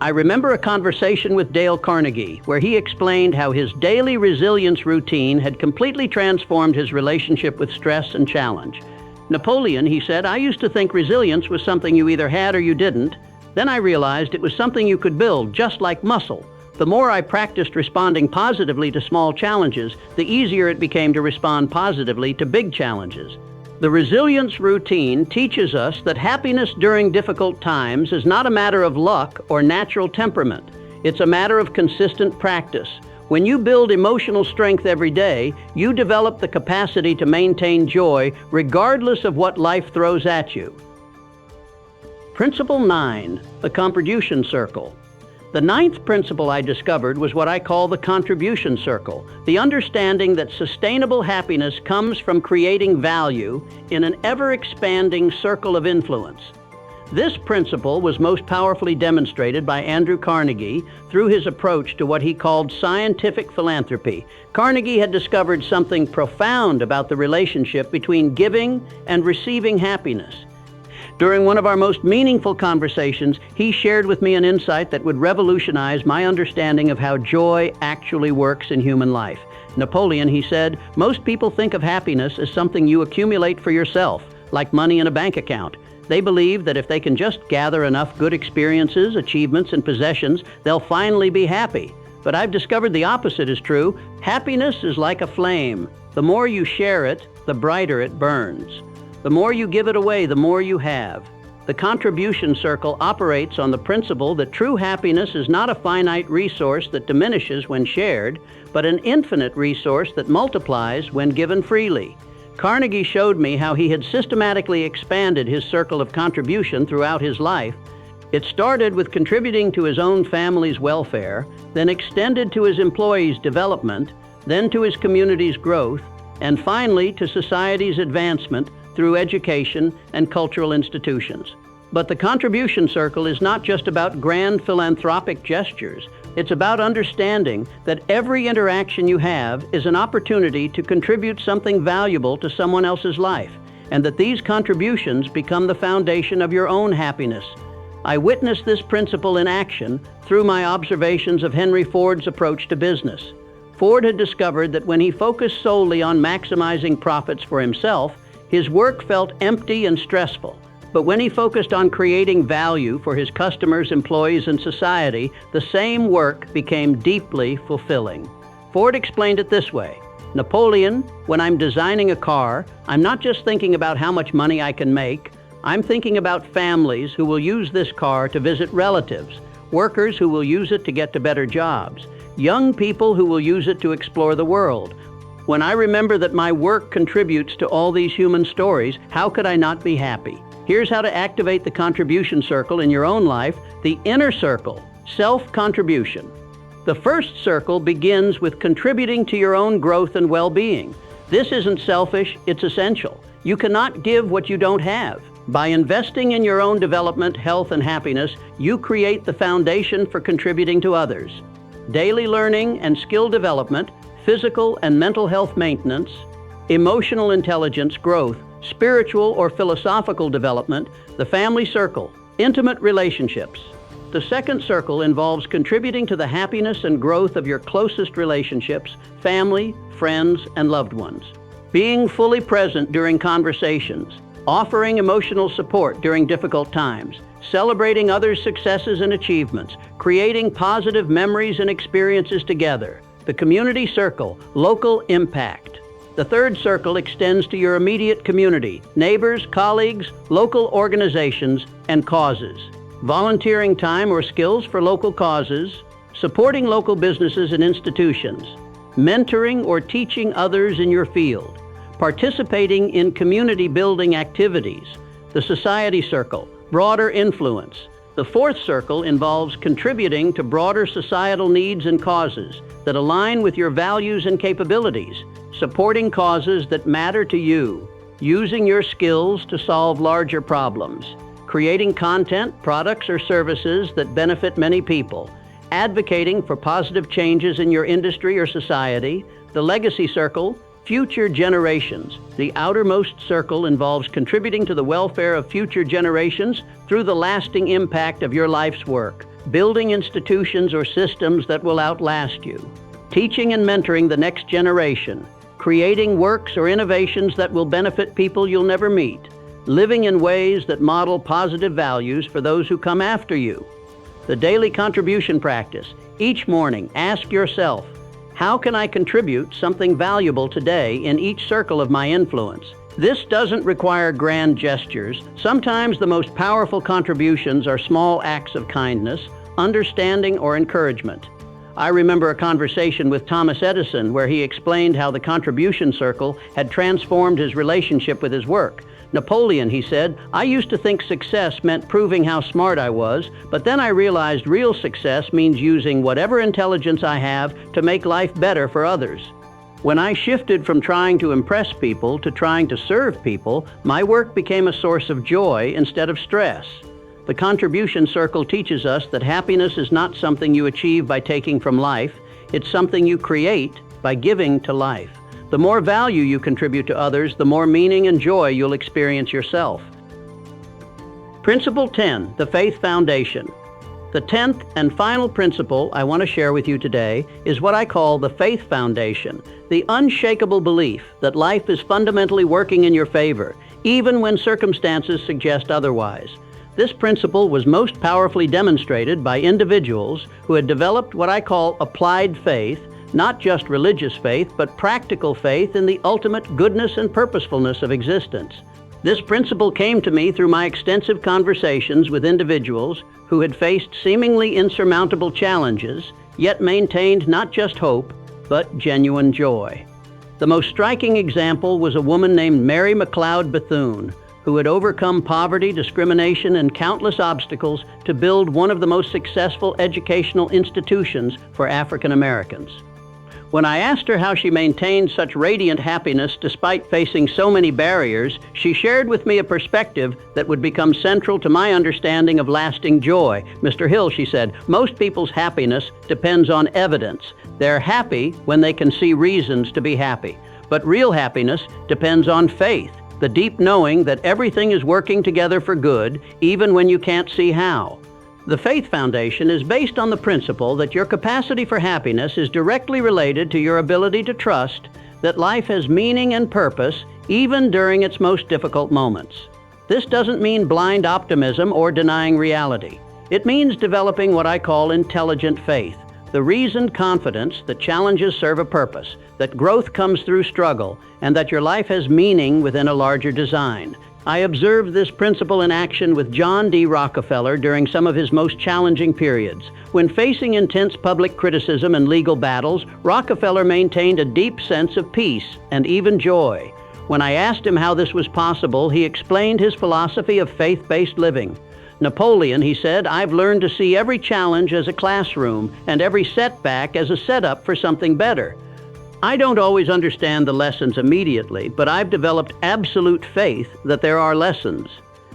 A: I remember a conversation with Dale Carnegie where he explained how his daily resilience routine had completely transformed his relationship with stress and challenge. Napoleon, he said, I used to think resilience was something you either had or you didn't. Then I realized it was something you could build, just like muscle. The more I practiced responding positively to small challenges, the easier it became to respond positively to big challenges. The resilience routine teaches us that happiness during difficult times is not a matter of luck or natural temperament. It's a matter of consistent practice. When you build emotional strength every day, you develop the capacity to maintain joy regardless of what life throws at you. Principle 9, the contribution circle. The 9th principle I discovered was what I call the contribution circle, the understanding that sustainable happiness comes from creating value in an ever-expanding circle of influence. This principle was most powerfully demonstrated by Andrew Carnegie through his approach to what he called scientific philanthropy. Carnegie had discovered something profound about the relationship between giving and receiving happiness. During one of our most meaningful conversations, he shared with me an insight that would revolutionize my understanding of how joy actually works in human life. Napoleon, he said, most people think of happiness as something you accumulate for yourself, like money in a bank account. They believe that if they can just gather enough good experiences, achievements, and possessions, they'll finally be happy. But I've discovered the opposite is true. Happiness is like a flame. The more you share it, the brighter it burns. The more you give it away, the more you have. The contribution circle operates on the principle that true happiness is not a finite resource that diminishes when shared, but an infinite resource that multiplies when given freely. Carnegie showed me how he had systematically expanded his circle of contribution throughout his life. It started with contributing to his own family's welfare, then extended to his employees' development, then to his community's growth, and finally to society's advancement through education and cultural institutions. But the contribution circle is not just about grand philanthropic gestures. It's about understanding that every interaction you have is an opportunity to contribute something valuable to someone else's life, and that these contributions become the foundation of your own happiness. I witnessed this principle in action through my observations of Henry Ford's approach to business. Ford had discovered that when he focused solely on maximizing profits for himself, his work felt empty and stressful. But when he focused on creating value for his customers, employees, and society, the same work became deeply fulfilling. Ford explained it this way: Napoleon, when I'm designing a car, I'm not just thinking about how much money I can make. I'm thinking about families who will use this car to visit relatives, workers who will use it to get to better jobs, young people who will use it to explore the world. When I remember that my work contributes to all these human stories, how could I not be happy? Here's how to activate the contribution circle in your own life: the inner circle, self-contribution. The first circle begins with contributing to your own growth and well-being. This isn't selfish, it's essential. You cannot give what you don't have. By investing in your own development, health, and happiness, you create the foundation for contributing to others. Daily learning and skill development, physical and mental health maintenance, emotional intelligence growth, spiritual or philosophical development, the family circle, intimate relationships. The second circle involves contributing to the happiness and growth of your closest relationships, family, friends, and loved ones. Being fully present during conversations, offering emotional support during difficult times, celebrating others' successes and achievements, creating positive memories and experiences together. The community circle, local impact. The third circle extends to your immediate community, neighbors, colleagues, local organizations, and causes. Volunteering time or skills for local causes, supporting local businesses and institutions, mentoring or teaching others in your field, participating in community building activities. The society circle, broader influence. The fourth circle involves contributing to broader societal needs and causes that align with your values and capabilities, supporting causes that matter to you, using your skills to solve larger problems, creating content, products, or services that benefit many people, advocating for positive changes in your industry or society. The legacy circle, future generations. The outermost circle involves contributing to the welfare of future generations through the lasting impact of your life's work, building institutions or systems that will outlast you, teaching and mentoring the next generation, creating works or innovations that will benefit people you'll never meet, living in ways that model positive values for those who come after you. The daily contribution practice. Each morning, ask yourself, how can I contribute something valuable today in each circle of my influence? This doesn't require grand gestures. Sometimes the most powerful contributions are small acts of kindness, understanding, or encouragement. I remember a conversation with Thomas Edison where he explained how the contribution circle had transformed his relationship with his work. Napoleon, he said, I used to think success meant proving how smart I was, but then I realized real success means using whatever intelligence I have to make life better for others. When I shifted from trying to impress people to trying to serve people, my work became a source of joy instead of stress. The contribution circle teaches us that happiness is not something you achieve by taking from life, it's something you create by giving to life. The more value you contribute to others, the more meaning and joy you'll experience yourself. Principle 10, the Faith Foundation. The 10th and final principle I want to share with you today is what I call the Faith Foundation, the unshakable belief that life is fundamentally working in your favor, even when circumstances suggest otherwise. This principle was most powerfully demonstrated by individuals who had developed what I call applied faith, not just religious faith, but practical faith in the ultimate goodness and purposefulness of existence. This principle came to me through my extensive conversations with individuals who had faced seemingly insurmountable challenges, yet maintained not just hope, but genuine joy. The most striking example was a woman named Mary McLeod Bethune, who had overcome poverty, discrimination, and countless obstacles to build one of the most successful educational institutions for African Americans. When I asked her how she maintained such radiant happiness despite facing so many barriers, she shared with me a perspective that would become central to my understanding of lasting joy. "Mr. Hill," she said, "most people's happiness depends on evidence. They're happy when they can see reasons to be happy. But real happiness depends on faith, the deep knowing that everything is working together for good, even when you can't see how." The Faith Foundation is based on the principle that your capacity for happiness is directly related to your ability to trust that life has meaning and purpose even during its most difficult moments. This doesn't mean blind optimism or denying reality. It means developing what I call intelligent faith, the reasoned confidence that challenges serve a purpose, that growth comes through struggle, and that your life has meaning within a larger design. I observed this principle in action with John D. Rockefeller during some of his most challenging periods. When facing intense public criticism and legal battles, Rockefeller maintained a deep sense of peace and even joy. When I asked him how this was possible, he explained his philosophy of faith-based living. Napoleon, he said, "I've learned to see every challenge as a classroom and every setback as a setup for something better." I don't always understand the lessons immediately, but I've developed absolute faith that there are lessons.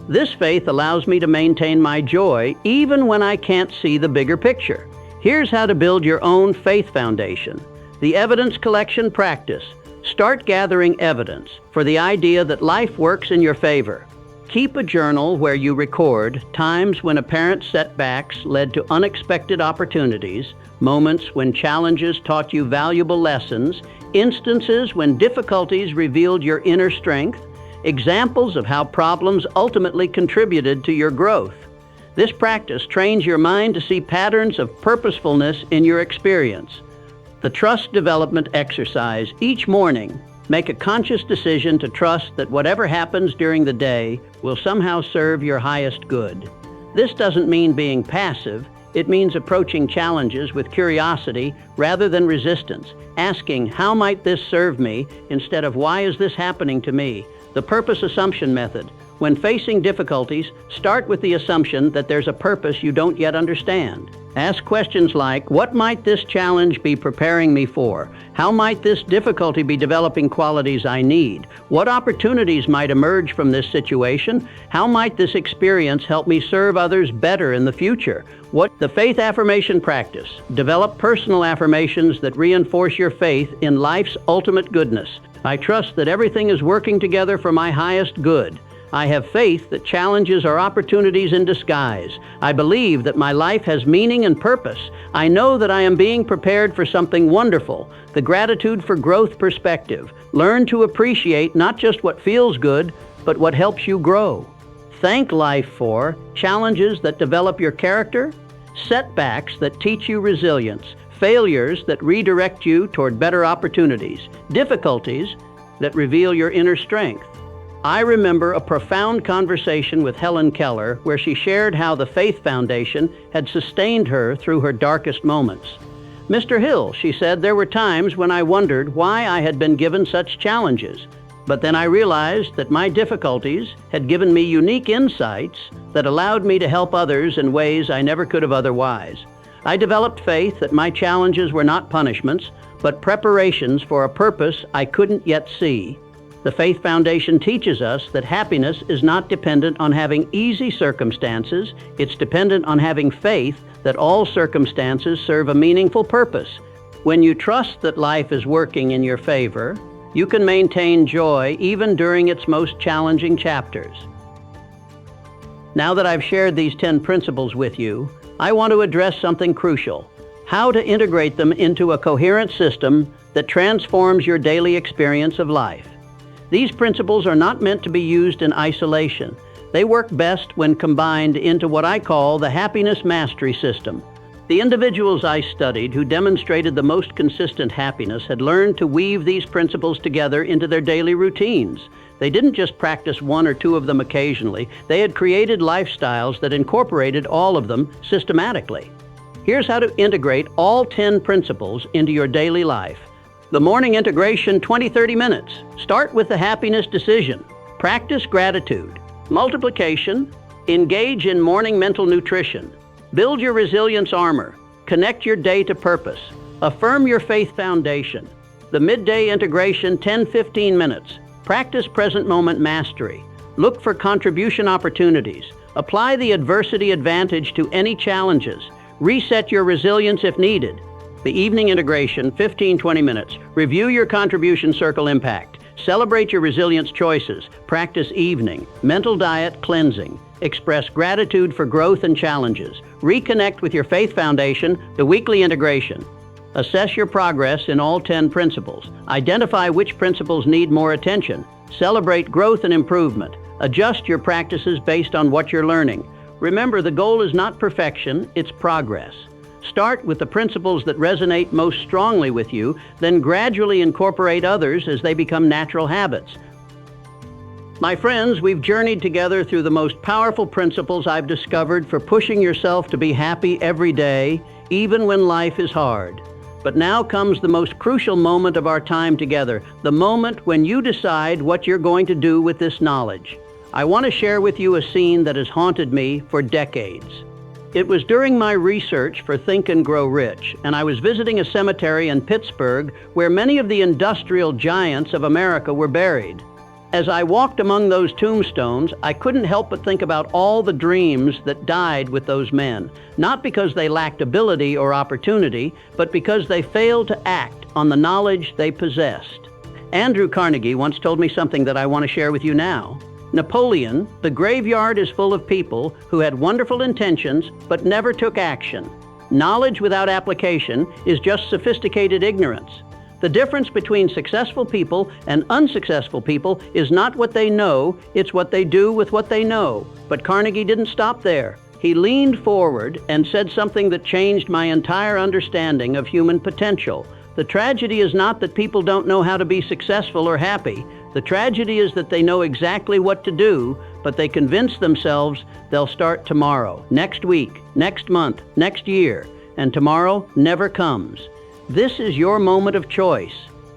A: This faith allows me to maintain my joy even when I can't see the bigger picture. Here's how to build your own faith foundation. The evidence collection practice. Start gathering evidence for the idea that life works in your favor. Keep a journal where you record times when apparent setbacks led to unexpected opportunities, moments when challenges taught you valuable lessons, instances when difficulties revealed your inner strength, examples of how problems ultimately contributed to your growth. This practice trains your mind to see patterns of purposefulness in your experience. The trust development exercise. Each morning, make a conscious decision to trust that whatever happens during the day will somehow serve your highest good. This doesn't mean being passive. It means approaching challenges with curiosity rather than resistance, asking, "How might this serve me?" instead of "Why is this happening to me?" The purpose assumption method. When facing difficulties, start with the assumption that there's a purpose you don't yet understand. Ask questions like, what might this challenge be preparing me for? How might this difficulty be developing qualities I need? What opportunities might emerge from this situation? How might this experience help me serve others better in the future? The faith affirmation practice. Develop personal affirmations that reinforce your faith in life's ultimate goodness. I trust that everything is working together for my highest good. I have faith that challenges are opportunities in disguise. I believe that my life has meaning and purpose. I know that I am being prepared for something wonderful. The gratitude for growth perspective. Learn to appreciate not just what feels good, but what helps you grow. Thank life for challenges that develop your character, setbacks that teach you resilience, failures that redirect you toward better opportunities, difficulties that reveal your inner strength. I remember a profound conversation with Helen Keller where she shared how the Faith Foundation had sustained her through her darkest moments. "Mr. Hill," she said, "there were times when I wondered why I had been given such challenges. But then I realized that my difficulties had given me unique insights that allowed me to help others in ways I never could have otherwise. I developed faith that my challenges were not punishments, but preparations for a purpose I couldn't yet see." The Faith Foundation teaches us that happiness is not dependent on having easy circumstances. It's dependent on having faith that all circumstances serve a meaningful purpose. When you trust that life is working in your favor, you can maintain joy even during its most challenging chapters. Now that I've shared these 10 principles with you, I want to address something crucial: how to integrate them into a coherent system that transforms your daily experience of life. These principles are not meant to be used in isolation. They work best when combined into what I call the happiness mastery system. The individuals I studied who demonstrated the most consistent happiness had learned to weave these principles together into their daily routines. They didn't just practice one or two of them occasionally. They had created lifestyles that incorporated all of them systematically. Here's how to integrate all 10 principles into your daily life. The morning integration, 20-30 minutes. Start with the happiness decision. Practice gratitude. Multiplication. Engage in morning mental nutrition. Build your resilience armor. Connect your day to purpose. Affirm your faith foundation. The midday integration, 10-15 minutes. Practice present moment mastery. Look for contribution opportunities. Apply the adversity advantage to any challenges. Reset your resilience if needed. The evening integration, 15-20 minutes. Review your contribution circle impact. Celebrate your resilience choices. Practice evening. Mental diet cleansing. Express gratitude for growth and challenges. Reconnect with your faith foundation, the weekly integration. Assess your progress in all 10 principles. Identify which principles need more attention. Celebrate growth and improvement. Adjust your practices based on what you're learning. Remember, the goal is not perfection, it's progress. Start with the principles that resonate most strongly with you, then gradually incorporate others as they become natural habits. My friends, we've journeyed together through the most powerful principles I've discovered for pushing yourself to be happy every day, even when life is hard. But now comes the most crucial moment of our time together, the moment when you decide what you're going to do with this knowledge. I want to share with you a scene that has haunted me for decades. It was during my research for Think and Grow Rich, and I was visiting a cemetery in Pittsburgh where many of the industrial giants of America were buried. As I walked among those tombstones, I couldn't help but think about all the dreams that died with those men, not because they lacked ability or opportunity, but because they failed to act on the knowledge they possessed. Andrew Carnegie once told me something that I want to share with you now. Napoleon, the graveyard is full of people who had wonderful intentions but never took action. Knowledge without application is just sophisticated ignorance. The difference between successful people and unsuccessful people is not what they know, it's what they do with what they know. But Carnegie didn't stop there. He leaned forward and said something that changed my entire understanding of human potential. The tragedy is not that people don't know how to be successful or happy. The tragedy is that they know exactly what to do, but they convince themselves they'll start tomorrow, next week, next month, next year, and tomorrow never comes. This is your moment of choice.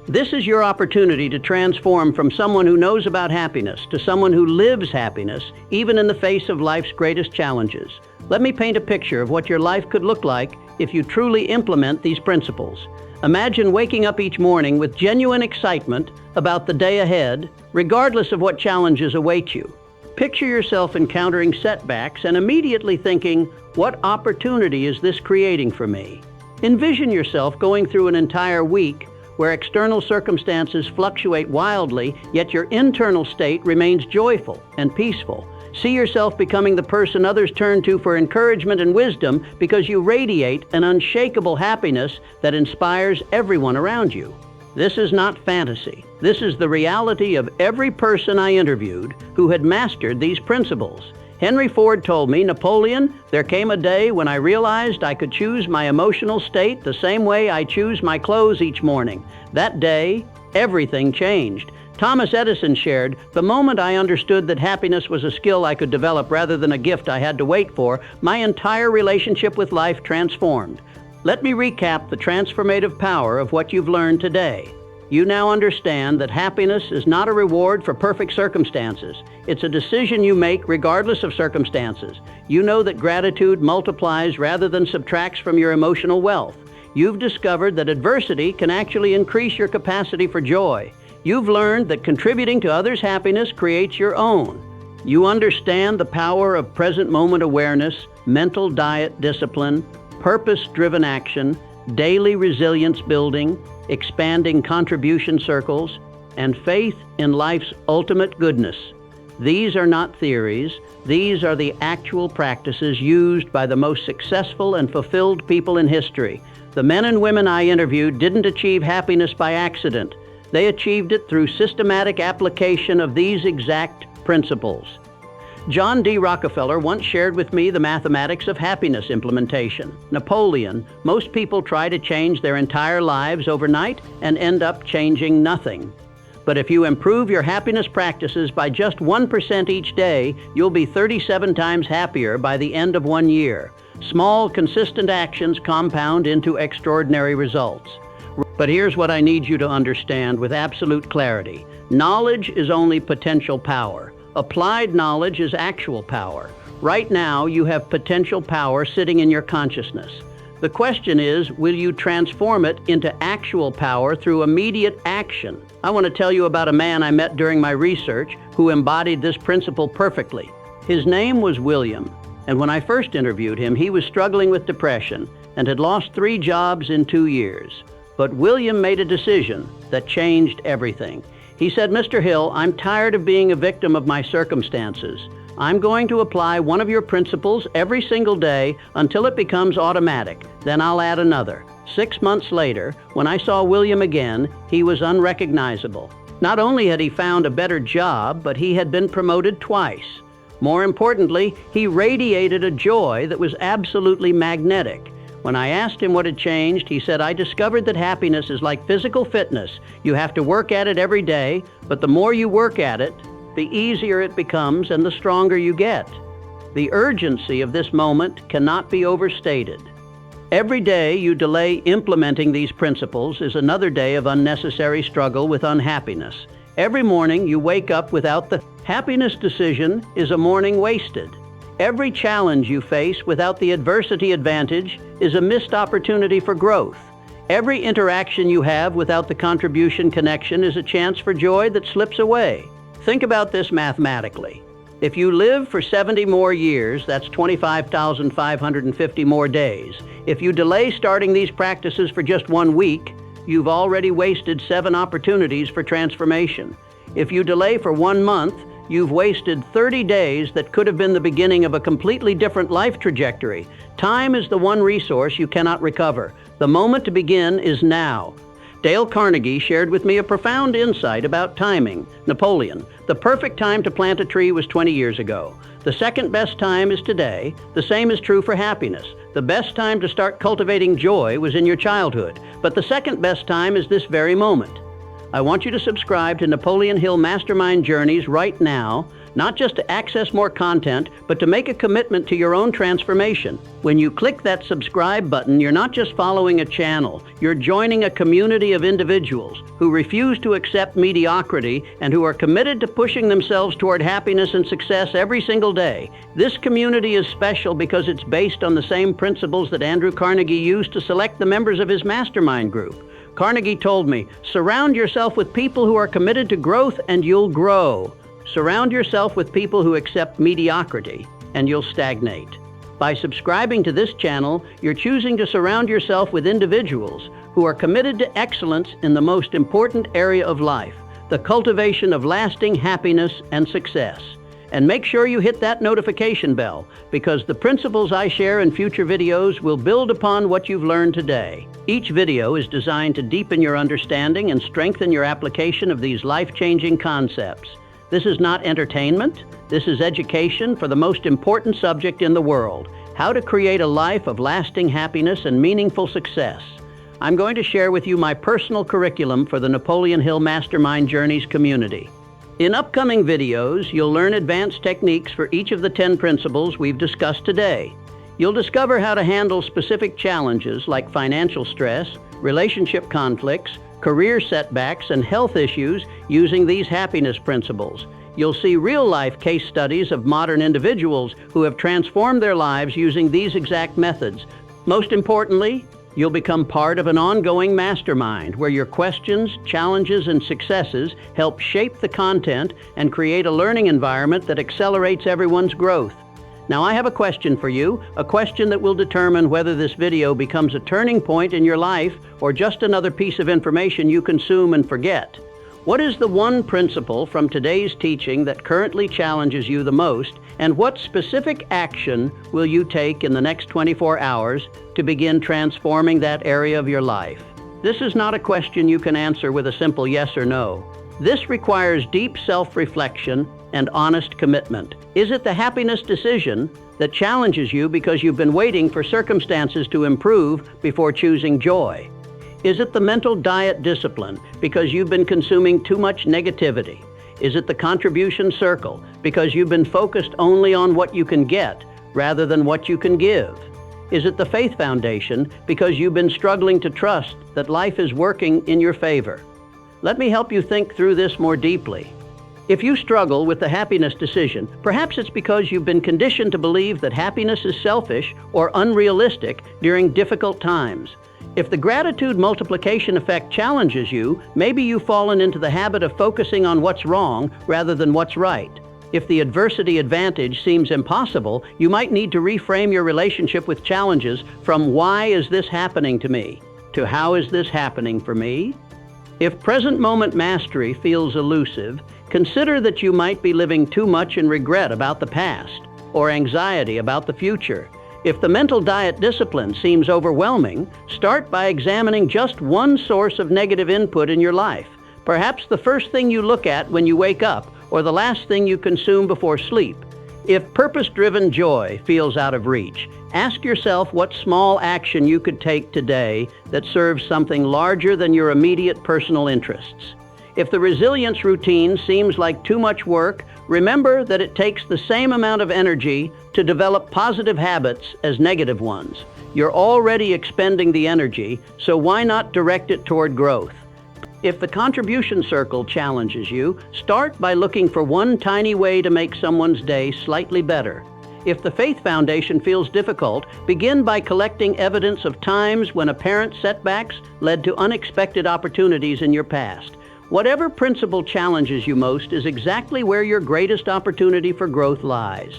A: This is your opportunity to transform from someone who knows about happiness to someone who lives happiness, even in the face of life's greatest challenges. Let me paint a picture of what your life could look like if you truly implement these principles. Imagine waking up each morning with genuine excitement about the day ahead, regardless of what challenges await you. Picture yourself encountering setbacks and immediately thinking, what opportunity is this creating for me? Envision yourself going through an entire week where external circumstances fluctuate wildly, yet your internal state remains joyful and peaceful. See yourself becoming the person others turn to for encouragement and wisdom because you radiate an unshakable happiness that inspires everyone around you. This is not fantasy. This is the reality of every person I interviewed who had mastered these principles. Henry Ford told me, Napoleon, there came a day when I realized I could choose my emotional state the same way I choose my clothes each morning. That day, everything changed. Thomas Edison shared, the moment I understood that happiness was a skill I could develop rather than a gift I had to wait for, my entire relationship with life transformed. Let me recap the transformative power of what you've learned today. You now understand that happiness is not a reward for perfect circumstances. It's a decision you make regardless of circumstances. You know that gratitude multiplies rather than subtracts from your emotional wealth. You've discovered that adversity can actually increase your capacity for joy. You've learned that contributing to others' happiness creates your own. You understand the power of present moment awareness, mental diet discipline, purpose-driven action, daily resilience building, expanding contribution circles, and faith in life's ultimate goodness. These are not theories. These are the actual practices used by the most successful and fulfilled people in history. The men and women I interviewed didn't achieve happiness by accident. They achieved it through systematic application of these exact principles. John D. Rockefeller once shared with me the mathematics of happiness implementation. Napoleon, most people try to change their entire lives overnight and end up changing nothing. But if you improve your happiness practices by just 1% each day, you'll be 37 times happier by the end of 1 year. Small, consistent actions compound into extraordinary results. But here's what I need you to understand with absolute clarity. Knowledge is only potential power. Applied knowledge is actual power. Right now, you have potential power sitting in your consciousness. The question is, will you transform it into actual power through immediate action? I want to tell you about a man I met during my research who embodied this principle perfectly. His name was William, and when I first interviewed him, he was struggling with depression and had lost 3 jobs in 2 years. But William made a decision that changed everything. He said, "Mr. Hill, I'm tired of being a victim of my circumstances. I'm going to apply one of your principles every single day until it becomes automatic. Then I'll add another." 6 months later, when I saw William again, he was unrecognizable. Not only had he found a better job, but he had been promoted twice. More importantly, he radiated a joy that was absolutely magnetic. When I asked him what had changed, he said, "I discovered that happiness is like physical fitness. You have to work at it every day, but the more you work at it, the easier it becomes and the stronger you get." The urgency of this moment cannot be overstated. Every day you delay implementing these principles is another day of unnecessary struggle with unhappiness. Every morning you wake up without the happiness decision is a morning wasted. Every challenge you face without the adversity advantage is a missed opportunity for growth. Every interaction you have without the contribution connection is a chance for joy that slips away. Think about this mathematically. If you live for 70 more years, that's 25,550 more days. If you delay starting these practices for just 1 week, you've already wasted 7 opportunities for transformation. If you delay for 1 month, you've wasted 30 days that could have been the beginning of a completely different life trajectory. Time is the one resource you cannot recover. The moment to begin is now. Dale Carnegie shared with me a profound insight about timing. Napoleon, the perfect time to plant a tree was 20 years ago. The second best time is today. The same is true for happiness. The best time to start cultivating joy was in your childhood, but the second best time is this very moment. I want you to subscribe to Napoleon Hill Mastermind Journeys right now, not just to access more content, but to make a commitment to your own transformation. When you click that subscribe button, you're not just following a channel, you're joining a community of individuals who refuse to accept mediocrity and who are committed to pushing themselves toward happiness and success every single day. This community is special because it's based on the same principles that Andrew Carnegie used to select the members of his mastermind group. Carnegie told me, "Surround yourself with people who are committed to growth and you'll grow. Surround yourself with people who accept mediocrity and you'll stagnate." By subscribing to this channel, you're choosing to surround yourself with individuals who are committed to excellence in the most important area of life, the cultivation of lasting happiness and success. And make sure you hit that notification bell, because the principles I share in future videos will build upon what you've learned today. Each video is designed to deepen your understanding and strengthen your application of these life-changing concepts. This is not entertainment. This is education for the most important subject in the world: how to create a life of lasting happiness and meaningful success. I'm going to share with you my personal curriculum for the Napoleon Hill Mastermind Journeys community. In upcoming videos, you'll learn advanced techniques for each of the 10 principles we've discussed today. You'll discover how to handle specific challenges like financial stress, relationship conflicts, career setbacks, and health issues using these happiness principles. You'll see real-life case studies of modern individuals who have transformed their lives using these exact methods. Most importantly, you'll become part of an ongoing mastermind where your questions, challenges, and successes help shape the content and create a learning environment that accelerates everyone's growth. Now, I have a question for you, a question that will determine whether this video becomes a turning point in your life or just another piece of information you consume and forget. What is the one principle from today's teaching that currently challenges you the most, and what specific action will you take in the next 24 hours to begin transforming that area of your life? This is not a question you can answer with a simple yes or no. This requires deep self-reflection and honest commitment. Is it the happiness decision that challenges you because you've been waiting for circumstances to improve before choosing joy? Is it the mental diet discipline because you've been consuming too much negativity? Is it the contribution circle because you've been focused only on what you can get rather than what you can give? Is it the faith foundation because you've been struggling to trust that life is working in your favor? Let me help you think through this more deeply. If you struggle with the happiness decision, perhaps it's because you've been conditioned to believe that happiness is selfish or unrealistic during difficult times. If the gratitude multiplication effect challenges you, maybe you've fallen into the habit of focusing on what's wrong rather than what's right. If the adversity advantage seems impossible, you might need to reframe your relationship with challenges from "why is this happening to me?" to "how is this happening for me?" If present moment mastery feels elusive, consider that you might be living too much in regret about the past or anxiety about the future. If the mental diet discipline seems overwhelming, start by examining just one source of negative input in your life. Perhaps the first thing you look at when you wake up or the last thing you consume before sleep. If purpose-driven joy feels out of reach, ask yourself what small action you could take today that serves something larger than your immediate personal interests. If the resilience routine seems like too much work, remember that it takes the same amount of energy to develop positive habits as negative ones. You're already expending the energy, so why not direct it toward growth? If the contribution circle challenges you, start by looking for one tiny way to make someone's day slightly better. If the faith foundation feels difficult, begin by collecting evidence of times when apparent setbacks led to unexpected opportunities in your past. Whatever principle challenges you most is exactly where your greatest opportunity for growth lies.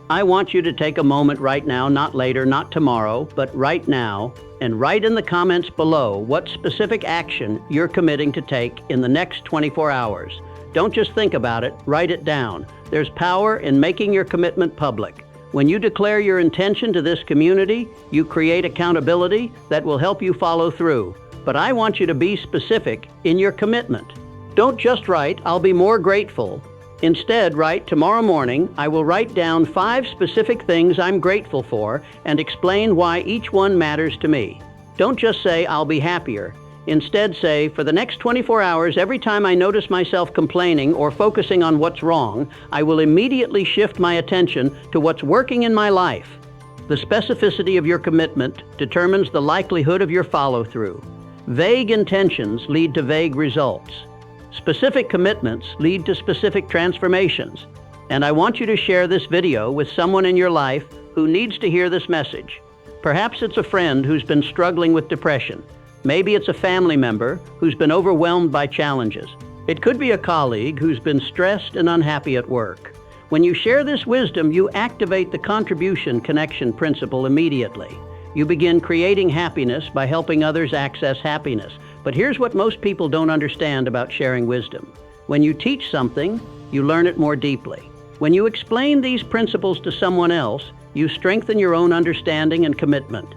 A: I want you to take a moment right now, not later, not tomorrow, but right now, and write in the comments below what specific action you're committing to take in the next 24 hours. Don't just think about it, write it down. There's power in making your commitment public. When you declare your intention to this community, you create accountability that will help you follow through. But I want you to be specific in your commitment. Don't just write, "I'll be more grateful." Instead, write, "Tomorrow morning, I will write down 5 specific things I'm grateful for and explain why each one matters to me." Don't just say, "I'll be happier." Instead say, "For the next 24 hours, every time I notice myself complaining or focusing on what's wrong, I will immediately shift my attention to what's working in my life." The specificity of your commitment determines the likelihood of your follow-through. Vague intentions lead to vague results. Specific commitments lead to specific transformations. And I want you to share this video with someone in your life who needs to hear this message. Perhaps it's a friend who's been struggling with depression. Maybe it's a family member who's been overwhelmed by challenges. It could be a colleague who's been stressed and unhappy at work. When you share this wisdom, you activate the contribution connection principle immediately. You begin creating happiness by helping others access happiness. But here's what most people don't understand about sharing wisdom. When you teach something, you learn it more deeply. When you explain these principles to someone else, you strengthen your own understanding and commitment.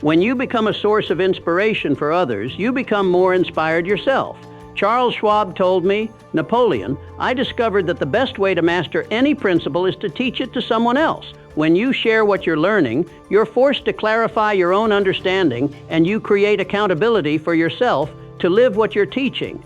A: When you become a source of inspiration for others, you become more inspired yourself. Charles Schwab told me, "Napoleon, I discovered that the best way to master any principle is to teach it to someone else." When you share what you're learning, you're forced to clarify your own understanding, and you create accountability for yourself to live what you're teaching.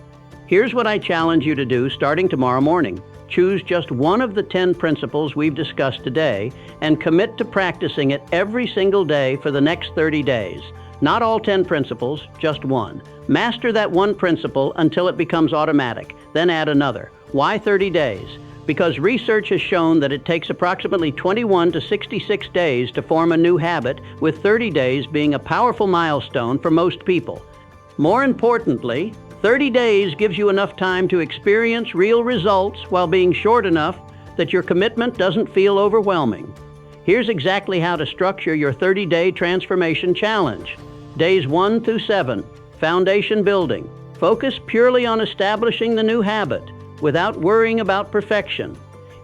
A: Here's what I challenge you to do starting tomorrow morning. Choose just one of the 10 principles we've discussed today and commit to practicing it every single day for the next 30 days. Not all 10 principles, just one. Master that one principle until it becomes automatic, then add another. Why 30 days? Because research has shown that it takes approximately 21 to 66 days to form a new habit, with 30 days being a powerful milestone for most people. More importantly, 30 days gives you enough time to experience real results while being short enough that your commitment doesn't feel overwhelming. Here's exactly how to structure your 30-day transformation challenge. Days 1 through 7, foundation building. Focus purely on establishing the new habit, without worrying about perfection.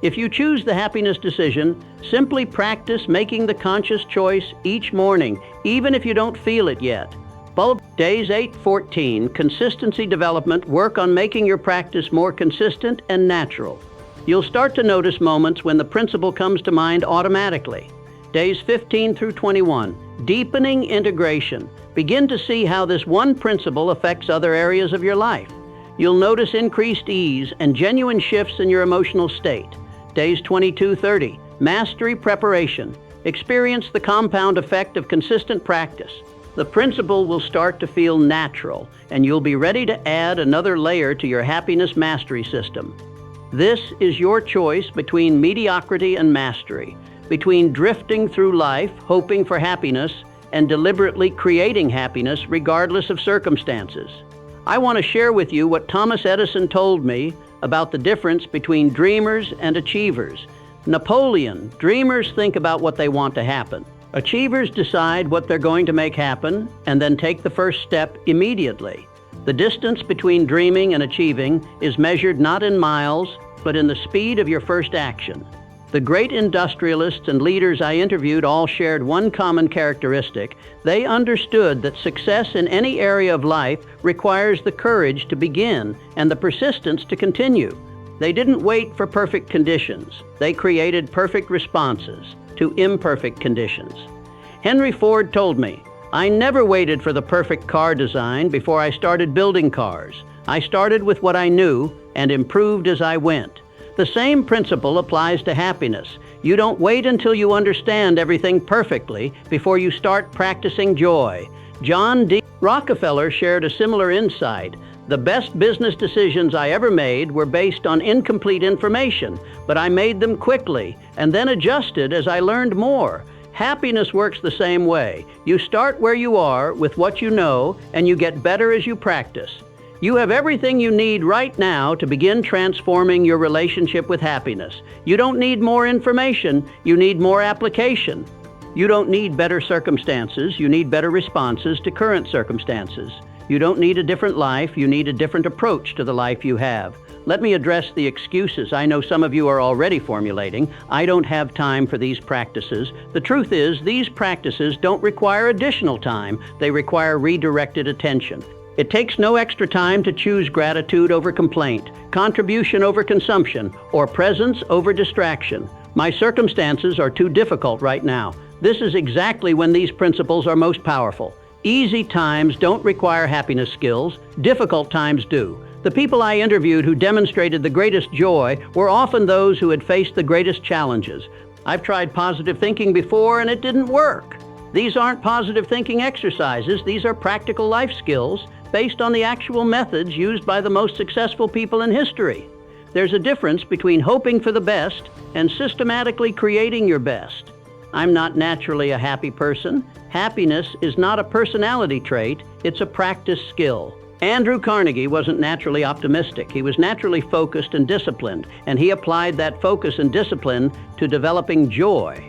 A: If you choose the happiness decision, simply practice making the conscious choice each morning, even if you don't feel it yet. Days 8-14, consistency development, work on making your practice more consistent and natural. You'll start to notice moments when the principle comes to mind automatically. Days 15-21, deepening integration. Begin to see how this one principle affects other areas of your life. You'll notice increased ease and genuine shifts in your emotional state. Days 22-30, mastery preparation. Experience the compound effect of consistent practice. The principle will start to feel natural, and you'll be ready to add another layer to your happiness mastery system. This is your choice between mediocrity and mastery, between drifting through life, hoping for happiness, and deliberately creating happiness regardless of circumstances. I want to share with you what Thomas Edison told me about the difference between dreamers and achievers. Napoleon, dreamers think about what they want to happen. Achievers decide what they're going to make happen and then take the first step immediately. The distance between dreaming and achieving is measured not in miles, but in the speed of your first action. The great industrialists and leaders I interviewed all shared one common characteristic. They understood that success in any area of life requires the courage to begin and the persistence to continue. They didn't wait for perfect conditions. They created perfect responses to imperfect conditions. Henry Ford told me, "I never waited for the perfect car design before I started building cars. I started with what I knew and improved as I went." The same principle applies to happiness. You don't wait until you understand everything perfectly before you start practicing joy. John D. Rockefeller shared a similar insight. "The best business decisions I ever made were based on incomplete information, but I made them quickly and then adjusted as I learned more." Happiness works the same way. You start where you are with what you know, and you get better as you practice. You have everything you need right now to begin transforming your relationship with happiness. You don't need more information, you need more application. You don't need better circumstances, you need better responses to current circumstances. You don't need a different life, you need a different approach to the life you have. Let me address the excuses I know some of you are already formulating. "I don't have time for these practices." The truth is, these practices don't require additional time, they require redirected attention. It takes no extra time to choose gratitude over complaint, contribution over consumption, or presence over distraction. "My circumstances are too difficult right now." This is exactly when these principles are most powerful. Easy times don't require happiness skills, difficult times do. The people I interviewed who demonstrated the greatest joy were often those who had faced the greatest challenges. "I've tried positive thinking before and it didn't work." These aren't positive thinking exercises, these are practical life skills based on the actual methods used by the most successful people in history. There's a difference between hoping for the best and systematically creating your best. I'm not naturally a happy person. Happiness is not a personality trait, it's a practice skill. Andrew Carnegie wasn't naturally optimistic. He was naturally focused and disciplined, and he applied that focus and discipline to developing joy.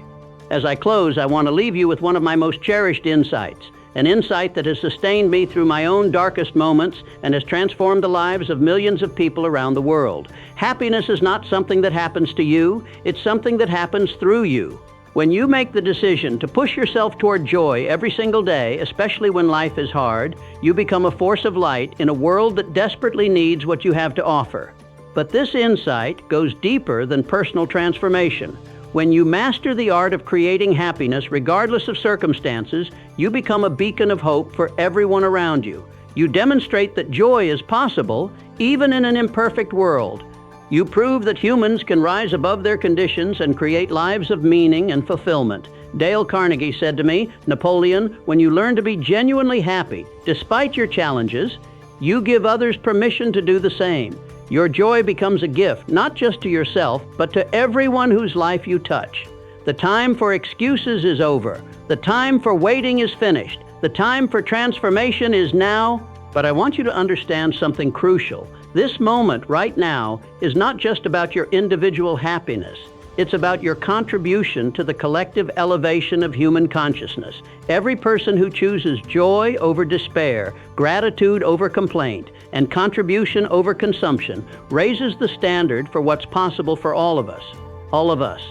A: As I close, I want to leave you with one of my most cherished insights, an insight that has sustained me through my own darkest moments and has transformed the lives of millions of people around the world. Happiness is not something that happens to you, it's something that happens through you. When you make the decision to push yourself toward joy every single day, especially when life is hard, you become a force of light in a world that desperately needs what you have to offer. But this insight goes deeper than personal transformation. When you master the art of creating happiness regardless of circumstances, you become a beacon of hope for everyone around you. You demonstrate that joy is possible, even in an imperfect world. You prove that humans can rise above their conditions and create lives of meaning and fulfillment. Dale Carnegie said to me, "Napoleon, when you learn to be genuinely happy, despite your challenges, you give others permission to do the same. Your joy becomes a gift, not just to yourself, but to everyone whose life you touch. The time for excuses is over. The time for waiting is finished. The time for transformation is now." But I want you to understand something crucial. This moment right now is not just about your individual happiness. It's about your contribution to the collective elevation of human consciousness. Every person who chooses joy over despair, gratitude over complaint, and contribution over consumption raises the standard for what's possible for all of us. All of us.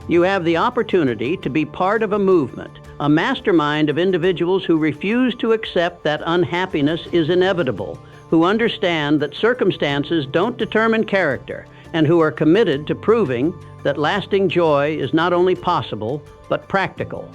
A: You have the opportunity to be part of a movement a mastermind of individuals who refuse to accept that unhappiness is inevitable, who understand that circumstances don't determine character, and who are committed to proving that lasting joy is not only possible, but practical.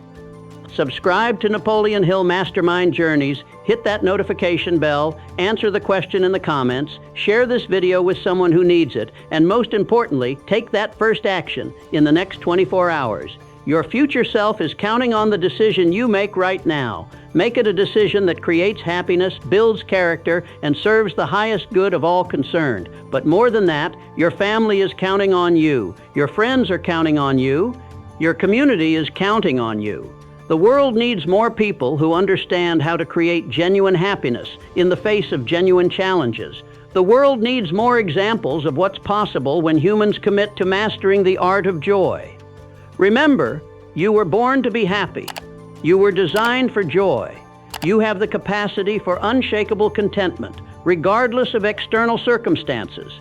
A: Subscribe to Napoleon Hill Mastermind Journeys, hit that notification bell, answer the question in the comments, share this video with someone who needs it, and most importantly, take that first action in the next 24 hours. Your future self is counting on the decision you make right now. Make it a decision that creates happiness, builds character, and serves the highest good of all concerned. But more than that, your family is counting on you. Your friends are counting on you. Your community is counting on you. The world needs more people who understand how to create genuine happiness in the face of genuine challenges. The world needs more examples of what's possible when humans commit to mastering the art of joy. Remember, you were born to be happy. You were designed for joy. You have the capacity for unshakable contentment, regardless of external circumstances.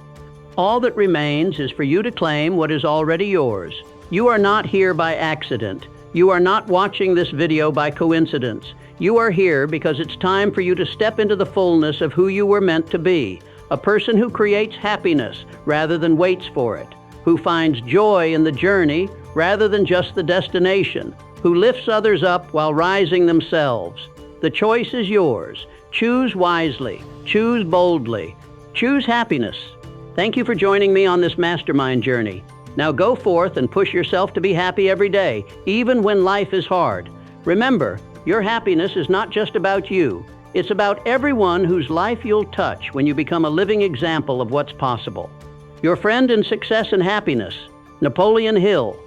A: All that remains is for you to claim what is already yours. You are not here by accident. You are not watching this video by coincidence. You are here because it's time for you to step into the fullness of who you were meant to be, a person who creates happiness rather than waits for it, who finds joy in the journey rather than just the destination, who lifts others up while rising themselves. The choice is yours. Choose wisely. Choose boldly. Choose happiness. Thank you for joining me on this mastermind journey. Now go forth and push yourself to be happy every day, even when life is hard. Remember, your happiness is not just about you. It's about everyone whose life you'll touch when you become a living example of what's possible. Your friend in success and happiness, Napoleon Hill.